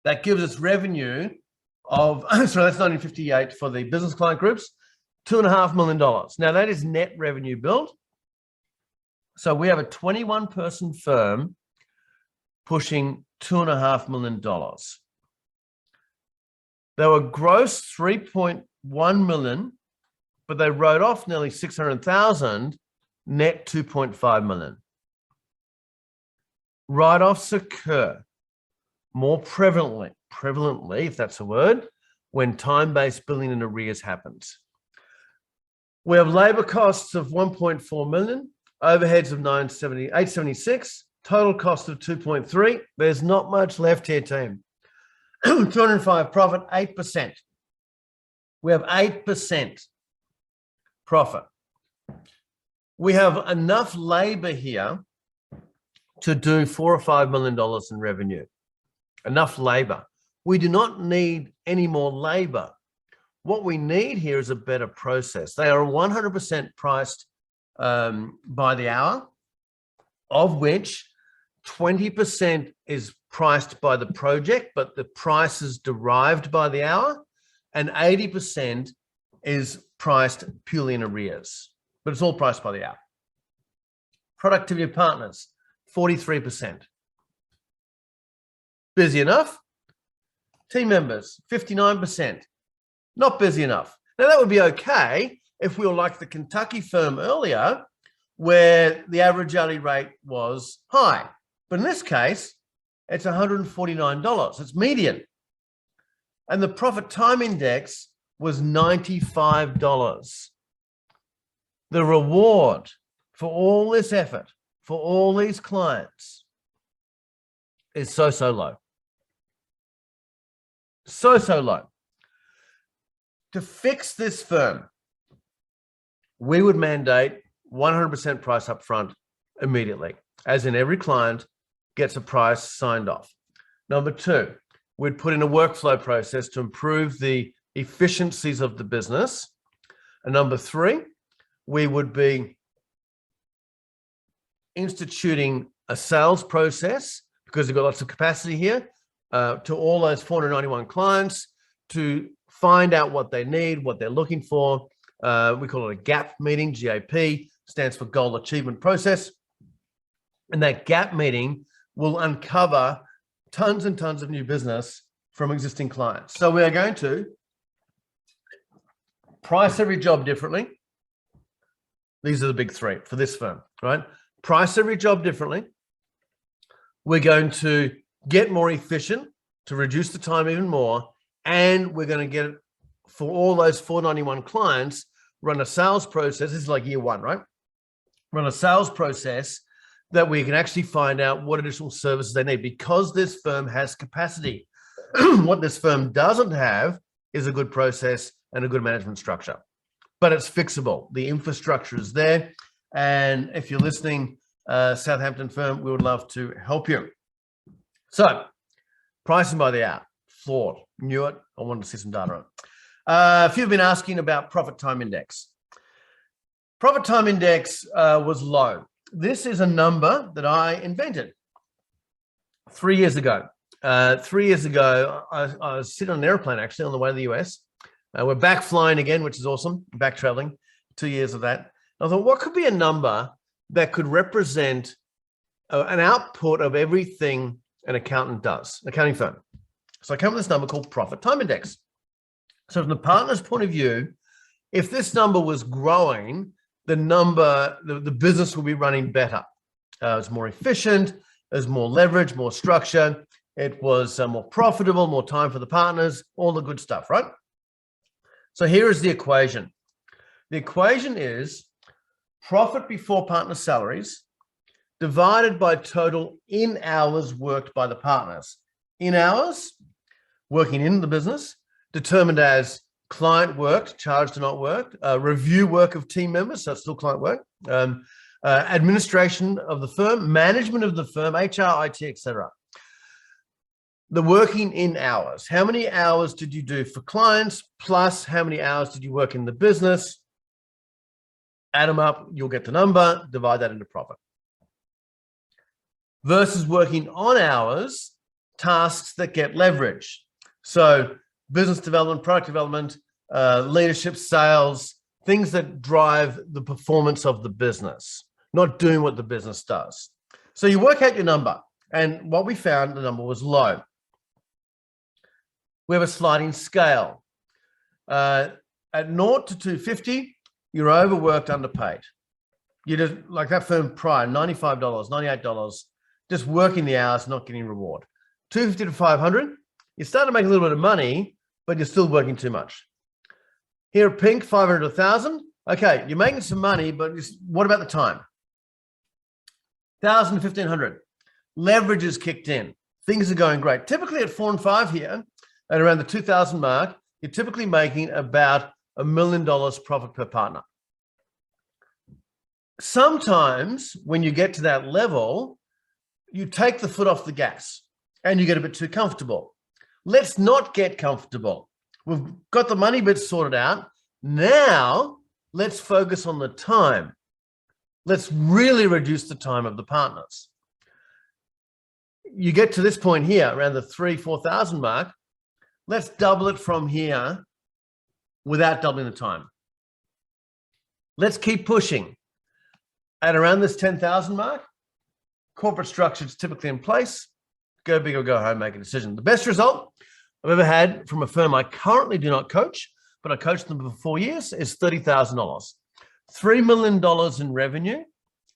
That gives us revenue of, so that's $1,958 for the business client groups, $2.5 million. Now that is net revenue build. So we have a 21-person firm pushing $2.5 million. They were gross 3.1 million, but they wrote off nearly 600,000, net 2.5 million. Write-offs occur more prevalently, if that's a word, when time-based billing in arrears happens. We have labor costs of 1.4 million, overheads of 876, total cost of 2.3. There's not much left here, team. 205 profit, 8%. We have 8% profit. We have enough labor here to do $4 or $5 million in revenue. Enough labor. We do not need any more labor. What we need here is a better process. They are 100% priced by the hour, of which 20% is priced by the project, but the price is derived by the hour, and 80% is priced purely in arrears, but it's all priced by the hour. Productivity of partners, 43%. Busy enough? Team members, 59%. Not busy enough. Now that would be okay if we were like the Kentucky firm earlier, where the average hourly rate was high. But in this case, it's $149. It's median. And the profit time index was $95. The reward for all this effort, for all these clients, is so low. So low. To fix this firm, we would mandate 100% price up front immediately, as in every client gets a price signed off. Number 2, we'd put in a workflow process to improve the efficiencies of the business. And number 3, we would be instituting a sales process, because we've got lots of capacity here, to all those 491 clients to find out what they need, what they're looking for. We call it a GAP meeting. GAP stands for Goal Achievement Process. And that GAP meeting will uncover tons and tons of new business from existing clients. So we are going to price every job differently. These are the big 3 for this firm, right? Price every job differently. We're going to get more efficient to reduce the time even more. And we're going to get, for all those 491 clients, run a sales process. This is like year 1, right? Run a sales process that we can actually find out what additional services they need, because this firm has capacity. What this firm doesn't have is a good process and a good management structure, but it's fixable. The infrastructure is there. And if you're listening, Southampton firm, we would love to help you. So pricing by the hour, flawed, knew it. I wanted to see some data on it. A few have been asking about profit time index. Profit time index was low. This is a number that I invented 3 years ago. 3 years ago, I was sitting on an airplane actually on the way to the US. We're back flying again, which is awesome. Back traveling, 2 years of that. I thought, what could be a number that could represent an output of everything an accountant does, an accounting firm? So I came up with this number called profit time index. So from the partner's point of view, if this number was growing, the business will be running better. It's more efficient, there's more leverage, more structure. It was more profitable, more time for the partners, all the good stuff, right? So here is the equation. The equation is profit before partner salaries divided by total in hours worked by the partners. In hours, working in the business, determined as client work, charged or not worked, review work of team members, so it's still client work, administration of the firm, management of the firm, HR, IT, etc. The working in hours. How many hours did you do for clients, plus how many hours did you work in the business? Add them up, you'll get the number, divide that into profit. Versus working on hours, tasks that get leverage. So business development, product development, leadership, sales, things that drive the performance of the business, not doing what the business does. So you work out your number, and what we found, the number was low. We have a sliding scale. At 0 to 250, you're overworked, underpaid. You just, like that firm prior, $95, $98, just working the hours, not getting reward. 250 to 500, you start to make a little bit of money, but you're still working too much. Here at Pink, 500 to 1,000. Okay, you're making some money, but what about the time? 1,000 to 1,500. Leverage is kicked in. Things are going great. Typically at 4 and 5 here, at around the 2,000 mark, you're typically making about $1 million profit per partner. Sometimes when you get to that level, you take the foot off the gas and you get a bit too comfortable. Let's not get comfortable. We've got the money bit sorted out. Now let's focus on the time. Let's really reduce the time of the partners. You get to this point here, around the 3,000-4,000 mark. Let's double it from here without doubling the time. Let's keep pushing. At around this 10,000 mark, corporate structure is typically in place. Go big or go home, make a decision. The best result I've ever had from a firm I currently do not coach, but I coached them for 4 years, is $30,000. $3 million in revenue,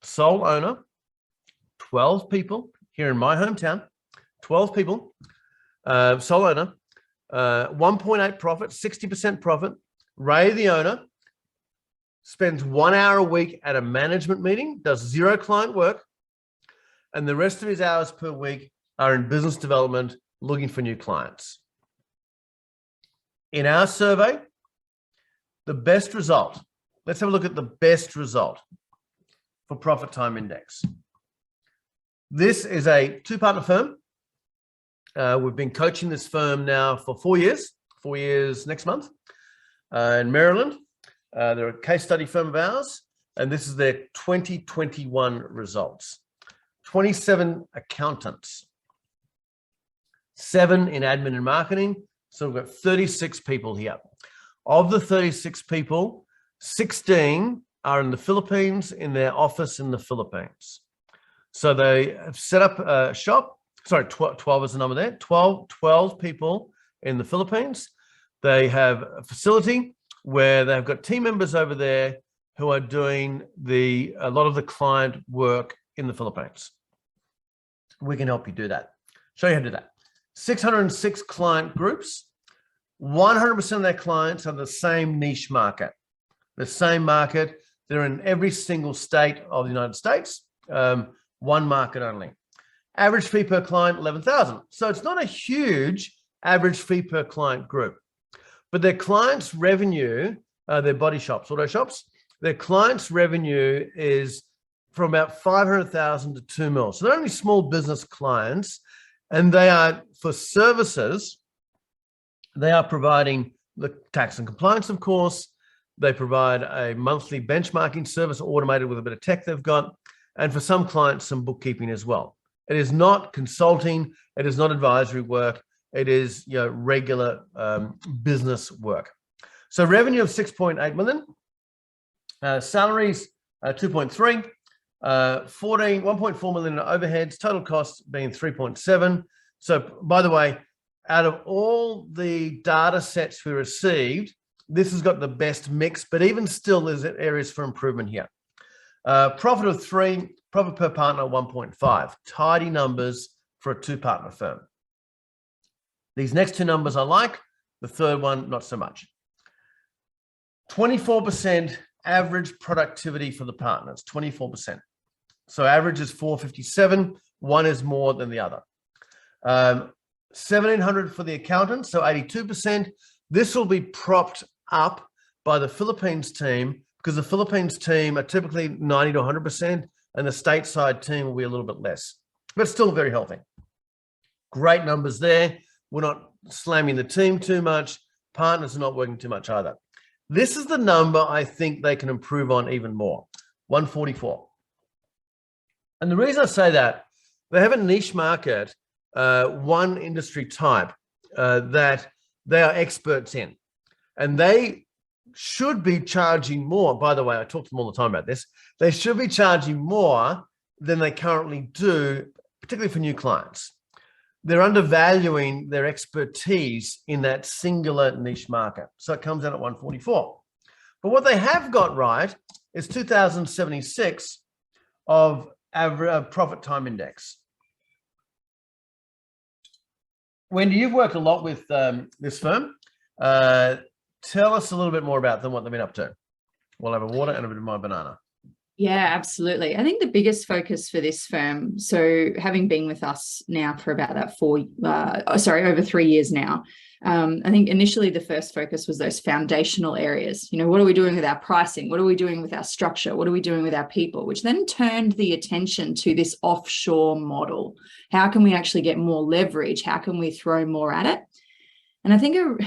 sole owner, 12 people here in my hometown, 12 people, sole owner, 1.8 profit, 60% profit. Ray, the owner, spends 1 hour a week at a management meeting, does 0 client work, and the rest of his hours per week are in business development, looking for new clients. In our survey, the best result, let's have a look at the best result for Profit Time Index. This is a 2-partner firm. We've been coaching this firm now for 4 years next month, in Maryland. They're a case study firm of ours, and this is their 2021 results. 27 accountants, 7 in admin and marketing. So we've got 36 people here. Of the 36 people, 16 are in the Philippines, in their office in the Philippines. So they have set up a shop. Sorry, 12 is the number there. 12 people in the Philippines. They have a facility where they've got team members over there who are doing a lot of the client work in the Philippines. We can help you do that. Show you how to do that. 606 client groups. 100% of their clients are the same niche market. The same market. They're in every single state of the United States. One market only. Average fee per client, $11,000. So it's not a huge average fee per client group. But their clients' revenue, their body shops, auto shops, their clients' revenue is from about 500,000 to 2 mil. So they're only small business clients, and they are, for services, they are providing the tax and compliance, of course. They provide a monthly benchmarking service automated with a bit of tech they've got. And for some clients, some bookkeeping as well. It is not consulting. It is not advisory work. It is regular business work. So revenue of 6.8 million, salaries 2.3, 1.4 million in overheads, total costs being 3.7. So by the way, out of all the data sets we received, this has got the best mix, but even still, there's areas for improvement here. Profit of 3, profit per partner 1.5. Tidy numbers for a 2-partner firm. These next 2 numbers I like, the third one, not so much. 24% average productivity for the partners, 24%. So average is 457, one is more than the other. 1,700 for the accountants, so 82%. This will be propped up by the Philippines team, because the Philippines team are typically 90 to 100%, and the stateside team will be a little bit less, but still very healthy. Great numbers there. We're not slamming the team too much. Partners are not working too much either. This is the number I think they can improve on even more, 144. And the reason I say that, they have a niche market, one industry type that they are experts in. And they should be charging more. By the way, I talk to them all the time about this. They should be charging more than they currently do, particularly for new clients. They're undervaluing their expertise in that singular niche market. So it comes out at 144. But what they have got right is 2076 of average profit time index. Wendy, you've worked a lot with this firm. Tell us a little bit more about them, what they've been up to. We'll have a water and a bit of my banana. Yeah, absolutely. I think the biggest focus for this firm, so having been with us now for about that over 3 years now, I think initially the first focus was those foundational areas. You know, what are we doing with our pricing? What are we doing with our structure? What are we doing with our people? Which then turned the attention to this offshore model. How can we actually get more leverage? How can we throw more at it? And I think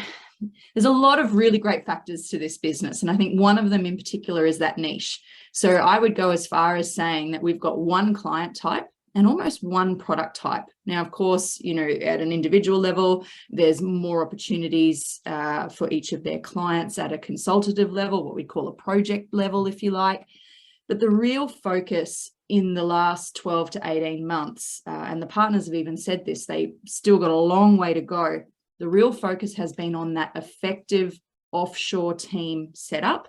there's a lot of really great factors to this business. And I think one of them in particular is that niche. So I would go as far as saying that we've got one client type and almost one product type. Now, of course, you know, at an individual level, there's more opportunities for each of their clients at a consultative level, what we call a project level, if you like. But the real focus in the last 12 to 18 months, and the partners have even said this, they still got a long way to go. The real focus has been on that effective offshore team setup,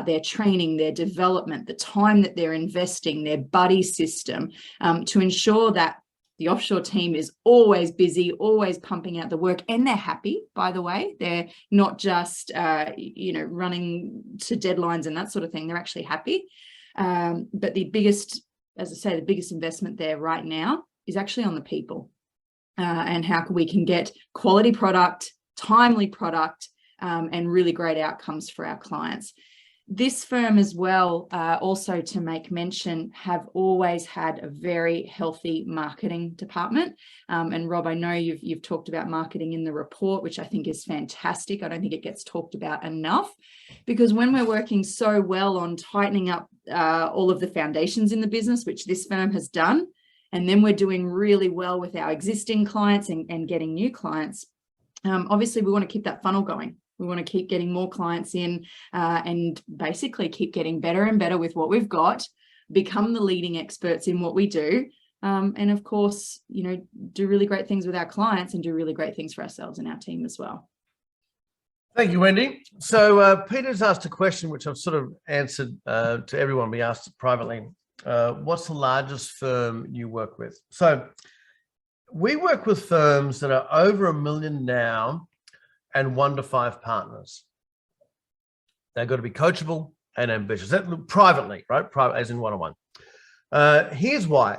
their training, their development, the time that they're investing, their buddy system, to ensure that the offshore team is always busy, always pumping out the work, and they're happy, by the way. They're not just, running to deadlines and that sort of thing. They're actually happy. But the biggest, as I say, the biggest investment there right now is actually on the people. And how we can get quality product, timely product, and really great outcomes for our clients. This firm as well, also to make mention, have always had a very healthy marketing department. And Rob, I know you've talked about marketing in the report, which I think is fantastic. I don't think it gets talked about enough, because when we're working so well on tightening up all of the foundations in the business, which this firm has done, and then we're doing really well with our existing clients and getting new clients, obviously we want to keep that funnel going. We want to keep getting more clients in and basically keep getting better and better with what we've got, become the leading experts in what we do. And of course, you know, do really great things with our clients and do really great things for ourselves and our team as well. Thank you, Wendy. So Peter's asked a question, which I've sort of answered to everyone. We asked it privately. What's the largest firm you work with? So we work with firms that are over $1 million now and 1 to 5 partners. They've got to be coachable and ambitious. That, privately, right? Private, as in one-on-one. Here's why.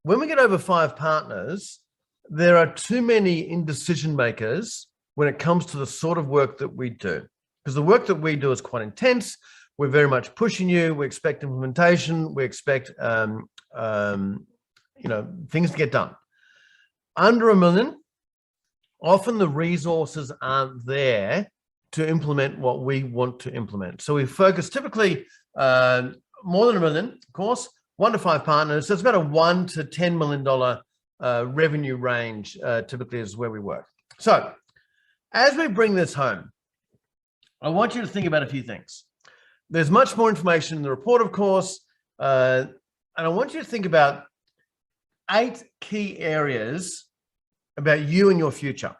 When we get over 5 partners, there are too many indecision makers when it comes to the sort of work that we do. Because the work that we do is quite intense. We're very much pushing you. We expect implementation. We expect things to get done. Under $1 million, often the resources aren't there to implement what we want to implement. So we focus typically more than $1 million, of course, 1 to 5 partners. So it's about a $1 to $10 million revenue range typically is where we work. So as we bring this home, I want you to think about a few things. There's much more information in the report, of course, and I want you to think about 8 key areas about you and your future.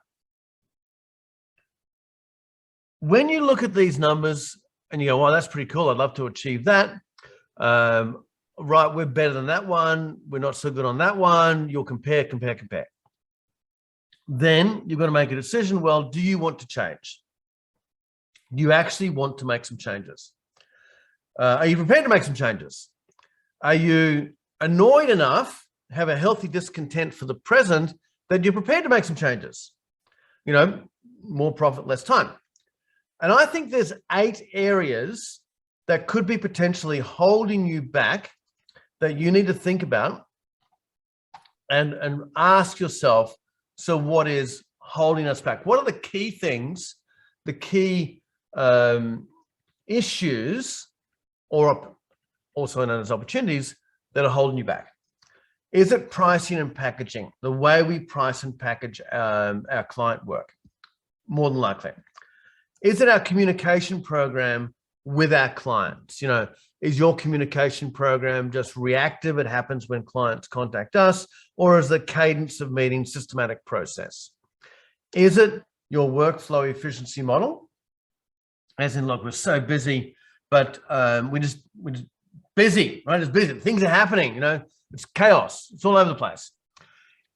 When you look at these numbers and you go, well, that's pretty cool. I'd love to achieve that. Right, we're better than that one. We're not so good on that one. You'll compare. Then you've got to make a decision. Well, do you want to change? Do you actually want to make some changes? Are you prepared to make some changes? Are you annoyed enough, have a healthy discontent for the present, that you're prepared to make some changes? You know, more profit, less time. And I think there's 8 areas that could be potentially holding you back that you need to think about and ask yourself, so what is holding us back? What are the key things, the key issues, or also known as opportunities, that are holding you back? Is it pricing and packaging, the way we price and package our client work? More than likely. Is it our communication program with our clients? You know, is your communication program just reactive? It happens when clients contact us, or is the cadence of meetings systematic process? Is it your workflow efficiency model? As in, look, we're so busy, but we're just busy, right? It's busy. Things are happening, you know, it's chaos. It's all over the place.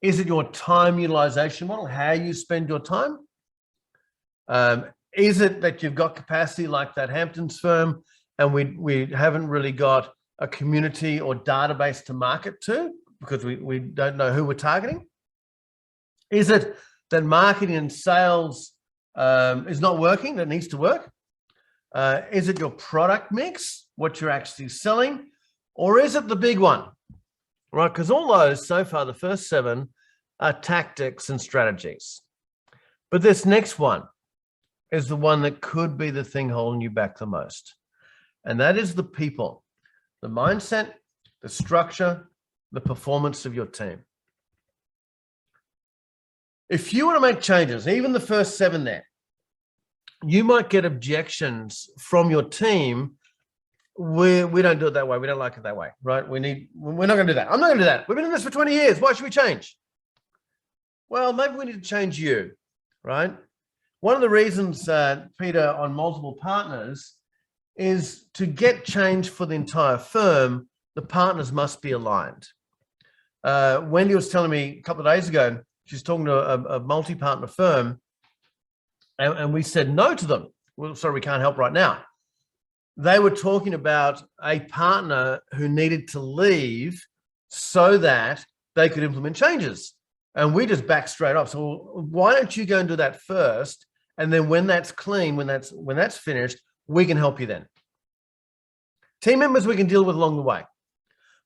Is it your time utilization model? How you spend your time? Is it that you've got capacity like that Hamptons firm, and we haven't really got a community or database to market to because we don't know who we're targeting? Is it that marketing and sales is not working, that needs to work? Is it your product mix, what you're actually selling? Or is it the big one, right? Because all those, so far, the first 7 are tactics and strategies. But this next one is the one that could be the thing holding you back the most. And that is the people, the mindset, the structure, the performance of your team. If you want to make changes, even the first 7 there, you might get objections from your team. We don't do it that way. We don't like it that way, right? We're not going to do that. I'm not going to do that. We've been doing this for 20 years. Why should we change? Well, maybe we need to change you, right? One of the reasons, Peter, on multiple partners is to get change for the entire firm, the partners must be aligned. Wendy was telling me a couple of days ago, she's talking to a multi-partner firm, and we said no to them. Well, sorry, we can't help right now. They were talking about a partner who needed to leave so that they could implement changes. And we just backed straight up. So why don't you go and do that first? And then when that's clean, when that's finished, we can help you then. Team members we can deal with along the way.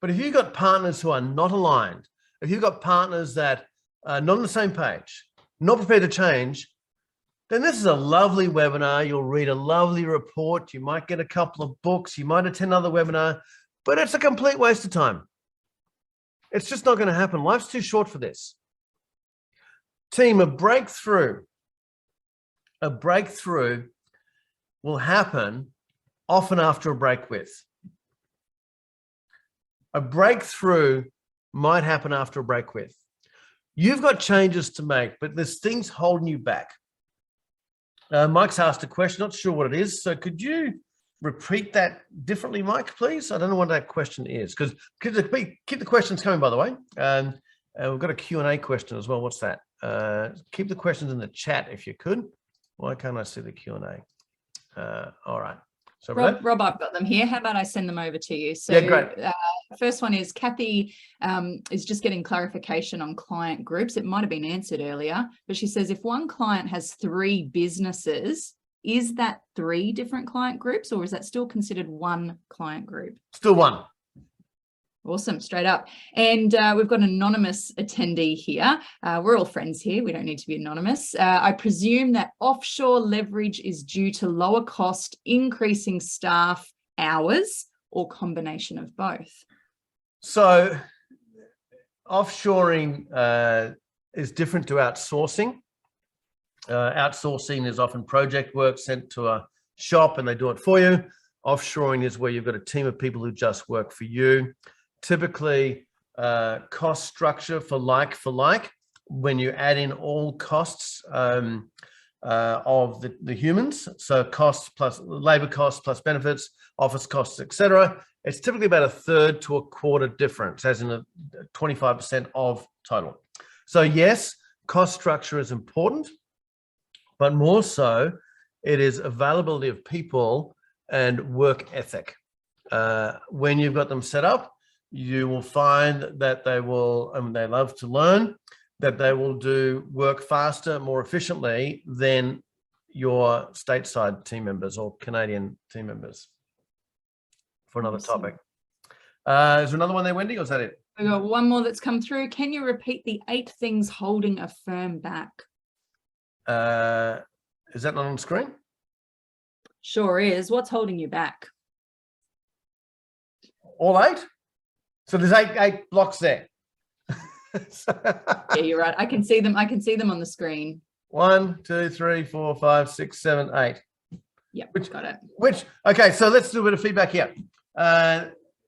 But if you've got partners who are not aligned, if you've got partners that are not on the same page, not prepared to change, then this is a lovely webinar. You'll read a lovely report. You might get a couple of books. You might attend another webinar, but it's a complete waste of time. It's just not going to happen. Life's too short for this. Team, a breakthrough will happen often after a break with. A breakthrough might happen after a break with. You've got changes to make, but there's things holding you back. Mike's asked a question, not sure what it is. So could you repeat that differently, Mike, please? I don't know what that question is, because keep the questions coming, by the way. We've got a Q&A question as well. What's that? Keep the questions in the chat if you could. Why can't I see the Q&A? All right. So Rob, I've got them here. How about I send them over to you? So yeah, great. First one is Kathy is just getting clarification on client groups. It might have been answered earlier, but she says if one client has 3 businesses, is that 3 different client groups, or is that still considered one client group? Still one. Awesome, straight up. And we've got an anonymous attendee here. We're all friends here. We don't need to be anonymous. I presume that offshore leverage is due to lower cost, increasing staff hours, or combination of both. So offshoring is different to outsourcing. Outsourcing is often project work sent to a shop and they do it for you. Offshoring is where you've got a team of people who just work for you. Typically, cost structure for like when you add in all costs of the humans, so costs plus labor costs plus benefits, office costs, etc., it's typically about a third to a quarter difference, as in a 25% of total. So yes, cost structure is important, but more so, it is availability of people and work ethic. When you've got them set up, you will find that they will, they love to learn, that they will do work faster, more efficiently than your stateside team members or Canadian team members. For another topic. Is there another one there, Wendy, or is that it? We got one more that's come through. Can you repeat the 8 things holding a firm back? Is that not on screen? Sure is. What's holding you back? All 8? So there's eight blocks there. Yeah, you're right. I can see them. I can see them on the screen. 1, 2, 3, 4, 5, 6, 7, 8. Yeah, got it. Okay, so let's do a bit of feedback here.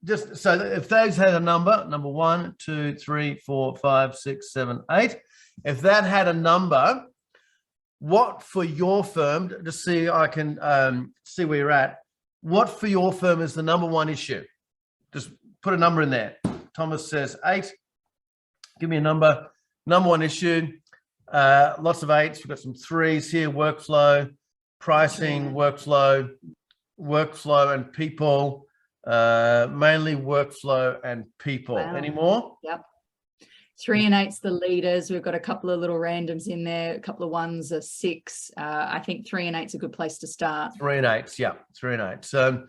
Just so if those had a number 1, 2, 3, 4, 5, 6, 7, 8, if that had a number, what for your firm, just see I can see where you're at, what for your firm is the number 1 issue? Just put a number in there. Thomas says 8. Give me a number. Number 1 issue. Lots of 8s. We've got some 3s here. Workflow, pricing, workflow and people. Mainly workflow and people. Wow. Any more? Yep. 3 and 8's the leaders. We've got a couple of little randoms in there. A couple of 1s are 6. I think 3 and 8's a good place to start. 3 and 8's, yeah. 3 and 8. So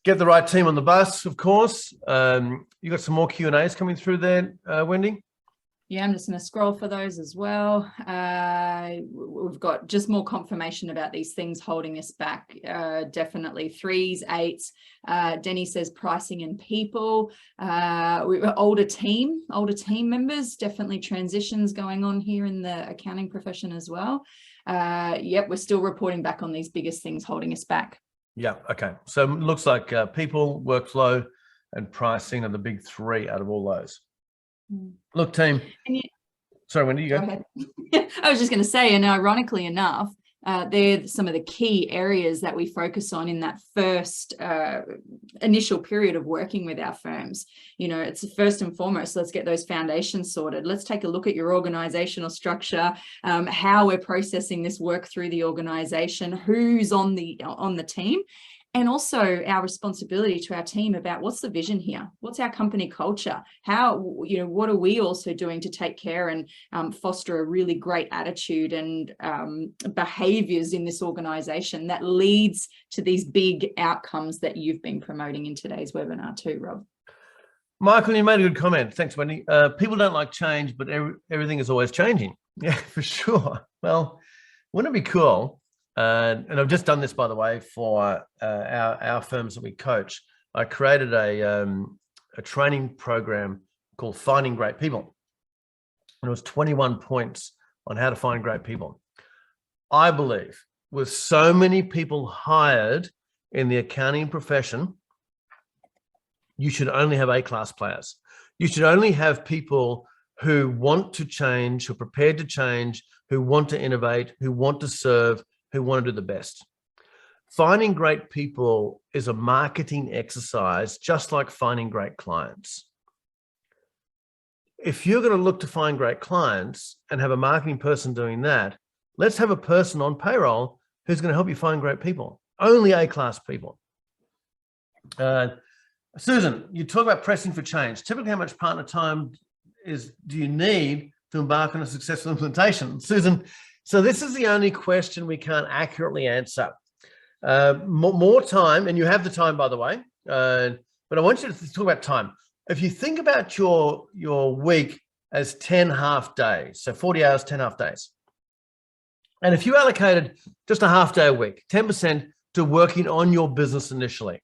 get the right team on the bus, of course. You got some more Q&As coming through there, Wendy? Yeah, I'm just going to scroll for those as well. We've got just more confirmation about these things holding us back. Definitely 3s, 8s. Denny says pricing and people. We're older team members, definitely transitions going on here in the accounting profession as well. Yep, we're still reporting back on these biggest things holding us back. Yeah, okay. So it looks like people, workflow, and pricing are the big 3 out of all those. Look, team. Sorry, Wendy, you go. Go ahead. I was just going to say, and ironically enough, they're some of the key areas that we focus on in that first initial period of working with our firms. You know, it's first and foremost, let's get those foundations sorted. Let's take a look at your organizational structure, how we're processing this work through the organization, who's on the team. And also our responsibility to our team about what's the vision here? What's our company culture? How, you know, what are we also doing to take care and foster a really great attitude and behaviors in this organization that leads to these big outcomes that you've been promoting in today's webinar too, Rob? Michael, you made a good comment. Thanks, Wendy. People don't like change, but everything is always changing. Yeah, for sure. Well, wouldn't it be cool? And I've just done this, by the way, for our firms that we coach. I created a training program called Finding Great People. And it was 21 points on how to find great people. I believe with so many people hired in the accounting profession, you should only have A-class players. You should only have people who want to change, who are prepared to change, who want to innovate, who want to serve, who want to do the best. Finding great people is a marketing exercise, just like finding great clients. If you're going to look to find great clients and have a marketing person doing that, let's have a person on payroll who's going to help you find great people, only A-class people. Susan, you talk about pressing for change. Typically, how much partner time do you need to embark on a successful implementation? Susan, so this is the only question we can't accurately answer. More time, and you have the time, by the way, but I want you to talk about time. If you think about your week as 10 half days, so 40 hours, 10 half days, and if you allocated just a half day a week, 10% to working on your business initially,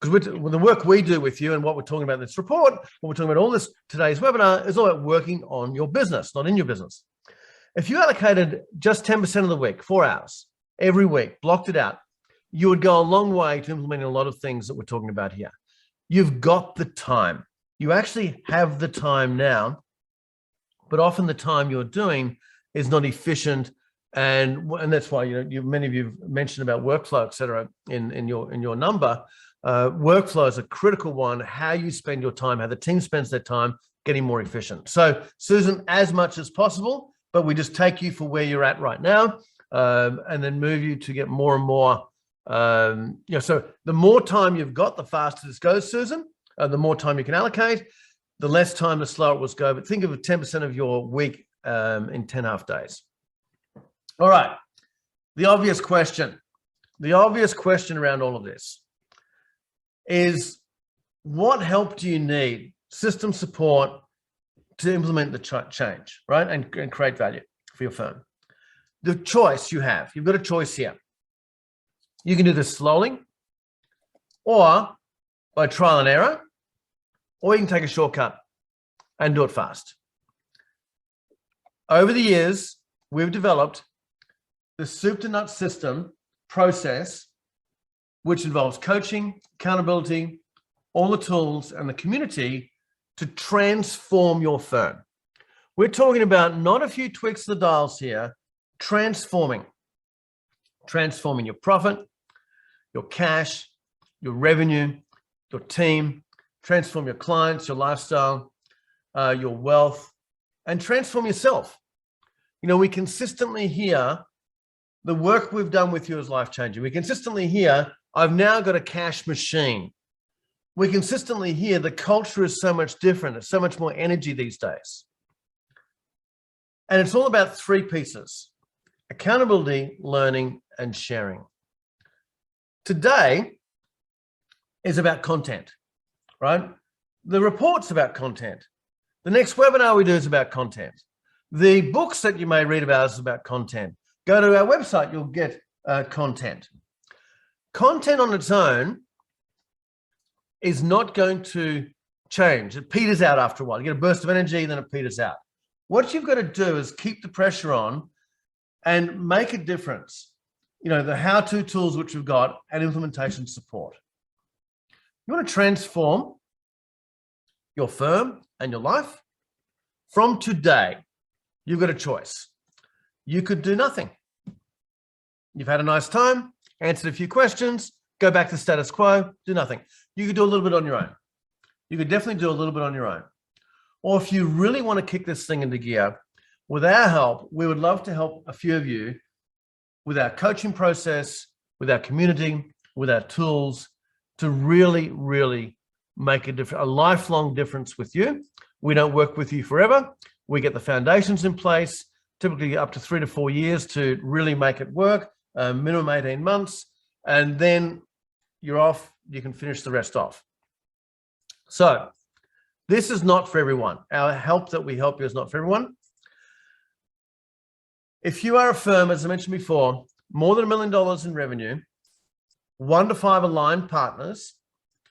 because the work we do with you and what we're talking about in this report, what we're talking about all this today's webinar is all about working on your business, not in your business. If you allocated just 10% of the week, 4 hours every week, blocked it out, you would go a long way to implementing a lot of things that we're talking about here. You've got the time. You actually have the time now, but often the time you're doing is not efficient. And that's why, many of you have mentioned about workflow, et cetera, in your number. Workflow is a critical one, how you spend your time, how the team spends their time getting more efficient. So Susan, as much as possible, but we just take you for where you're at right now, and then move you to get more and more, so the more time you've got, the faster this goes, Susan, the more time you can allocate, the less time, the slower it will go. But think of 10% of your week in 10 half days. All right, the obvious question around all of this is, what help do you need, system support, to implement the change, right? And create value for your firm. The choice you've got a choice here. You can do this slowly, or by trial and error, or you can take a shortcut and do it fast. Over the years, we've developed the soup to nuts system process, which involves coaching, accountability, all the tools, and the community to transform your firm. We're talking about not a few tweaks to the dials here, transforming your profit, your cash, your revenue, your team, transform your clients, your lifestyle, your wealth, and transform yourself. We consistently hear the work we've done with you is life-changing. We consistently hear, I've now got a cash machine. We consistently hear the culture is so much different. It's so much more energy these days. And it's all about three pieces: accountability, learning, and sharing. Today is about content, right? The report's about content. The next webinar we do is about content. The books that you may read about is about content. Go to our website, you'll get content. Content on its own is not going to change. It peters out after a while. You get a burst of energy, then it peters out. What you've got to do is keep the pressure on and make a difference. The how-to tools which we've got, and implementation support. You want to transform your firm and your life? From today, you've got a choice. You could do nothing. You've had a nice time, answered a few questions, go back to status quo, do nothing. You could do a little bit on your own. You could definitely do a little bit on your own. Or if you really want to kick this thing into gear, with our help, we would love to help a few of you with our coaching process, with our community, with our tools, to really, really make a lifelong difference with you. We don't work with you forever. We get the foundations in place, typically up to 3 to 4 years to really make it work, minimum 18 months, and then you're off, you can finish the rest off. So this is not for everyone. Our help that we help you is not for everyone. If you are a firm, as I mentioned before, more than $1 million in revenue, 1 to 5 aligned partners,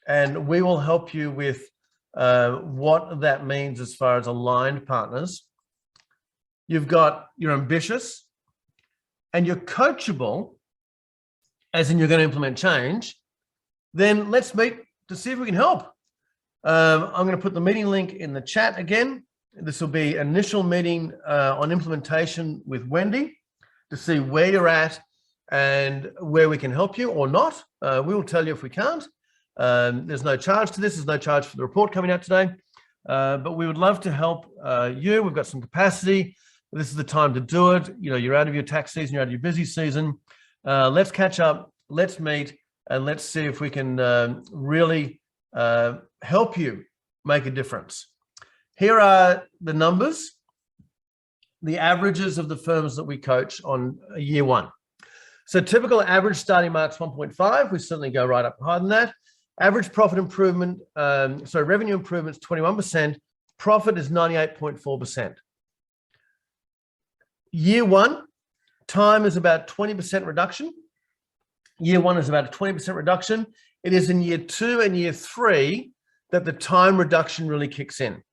and we will help you with what that means as far as aligned partners. You're ambitious, and you're coachable, as in you're going to implement change, then let's meet to see if we can help. I'm going to put the meeting link in the chat again. This will be an initial meeting on implementation with Wendy to see where you're at and where we can help you or not. We will tell you if we can't. There's no charge to this. There's no charge for the report coming out today. But we would love to help you. We've got some capacity. This is the time to do it. You're out of your tax season, you're out of your busy season. Let's catch up, let's meet, and let's see if we can really help you make a difference. Here are the numbers, the averages of the firms that we coach on year 1. So typical average starting mark's 1.5. We certainly go right up higher than that. Average profit improvement, revenue improvement is 21%. Profit is 98.4%. Year 1, time is about 20% reduction. Year 1 is about a 20% reduction. It is in year 2 and year 3 that the time reduction really kicks in.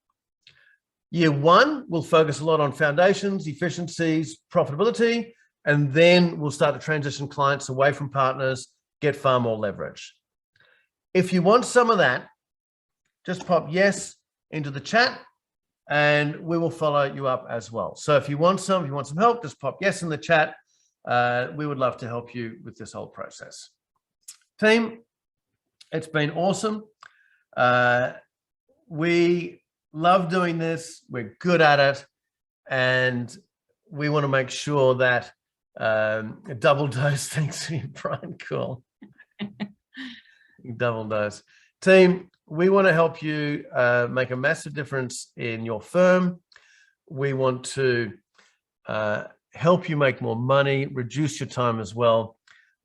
Year 1, we'll focus a lot on foundations, efficiencies, profitability, and then we'll start to transition clients away from partners, get far more leverage. If you want some of that, just pop yes into the chat and we will follow you up as well. So if you want some help, just pop yes in the chat. We would love to help you with this whole process. Team, it's been awesome. We love doing this. We're good at it. And we want to make sure that a double dose, thanks to you, Brian. Cool. Double dose. Team, we want to help you make a massive difference in your firm. We want to help you make more money, reduce your time as well.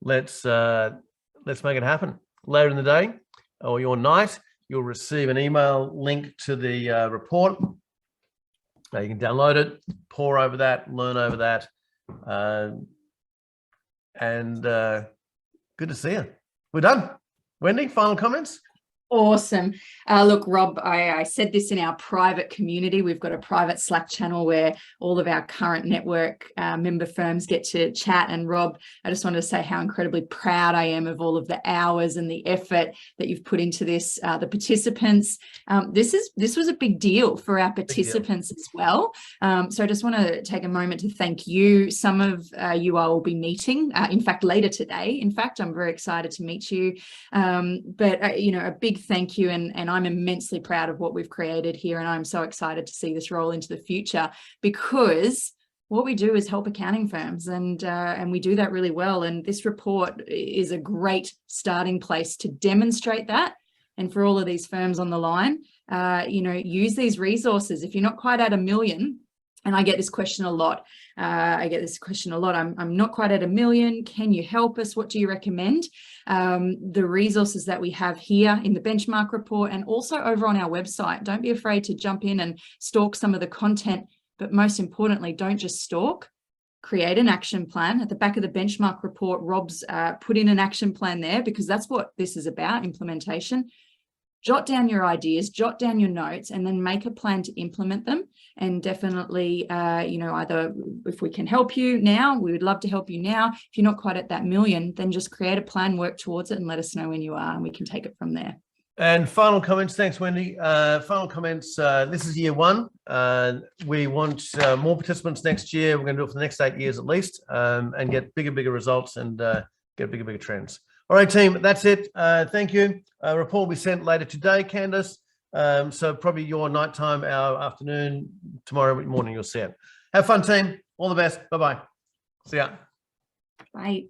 Let's make it happen. Later in the day or your night, you'll receive an email link to the report. You can download it, pore over that, learn over that, and good to see you. We're done. Wendy, final comments? Awesome. Look, Rob, I said this in our private community. We've got a private Slack channel where all of our current network member firms get to chat. And Rob, I just wanted to say how incredibly proud I am of all of the hours and the effort that you've put into this. The participants, this was a big deal for our participants as well. So I just want to take a moment to thank you. Some of you I will be meeting, in fact, later today. In fact, I'm very excited to meet you. But you know, a big thank you, and I'm immensely proud of what we've created here, and I'm so excited to see this roll into the future, because what we do is help accounting firms, and we do that really well. And this report is a great starting place to demonstrate that. And for all of these firms on the line, you know, use these resources. If you're not quite at 1 million, and I get this question a lot. I'm not quite at 1 million. Can you help us? What do you recommend? The resources that we have here in the benchmark report and also over on our website. Don't be afraid to jump in and stalk some of the content, but most importantly, don't just stalk. Create an action plan. At the back of the benchmark report, Rob's put in an action plan there, because that's what this is about, implementation. Jot down your ideas, jot down your notes, and then make a plan to implement them. And definitely, you know, either if we can help you now, we would love to help you now. If you're not quite at that 1 million, then just create a plan, work towards it, and let us know when you are, and we can take it from there. And final comments. Thanks, Wendy. Final comments. This is year 1. We want more participants next year. We're going to do it for the next 8 years at least, and get bigger results, and get bigger trends. All right, team, that's it. Thank you. Report will be sent later today, Candace. So probably your nighttime, our afternoon, tomorrow morning, you'll see it. Have fun, team. All the best. Bye-bye. See ya. Bye.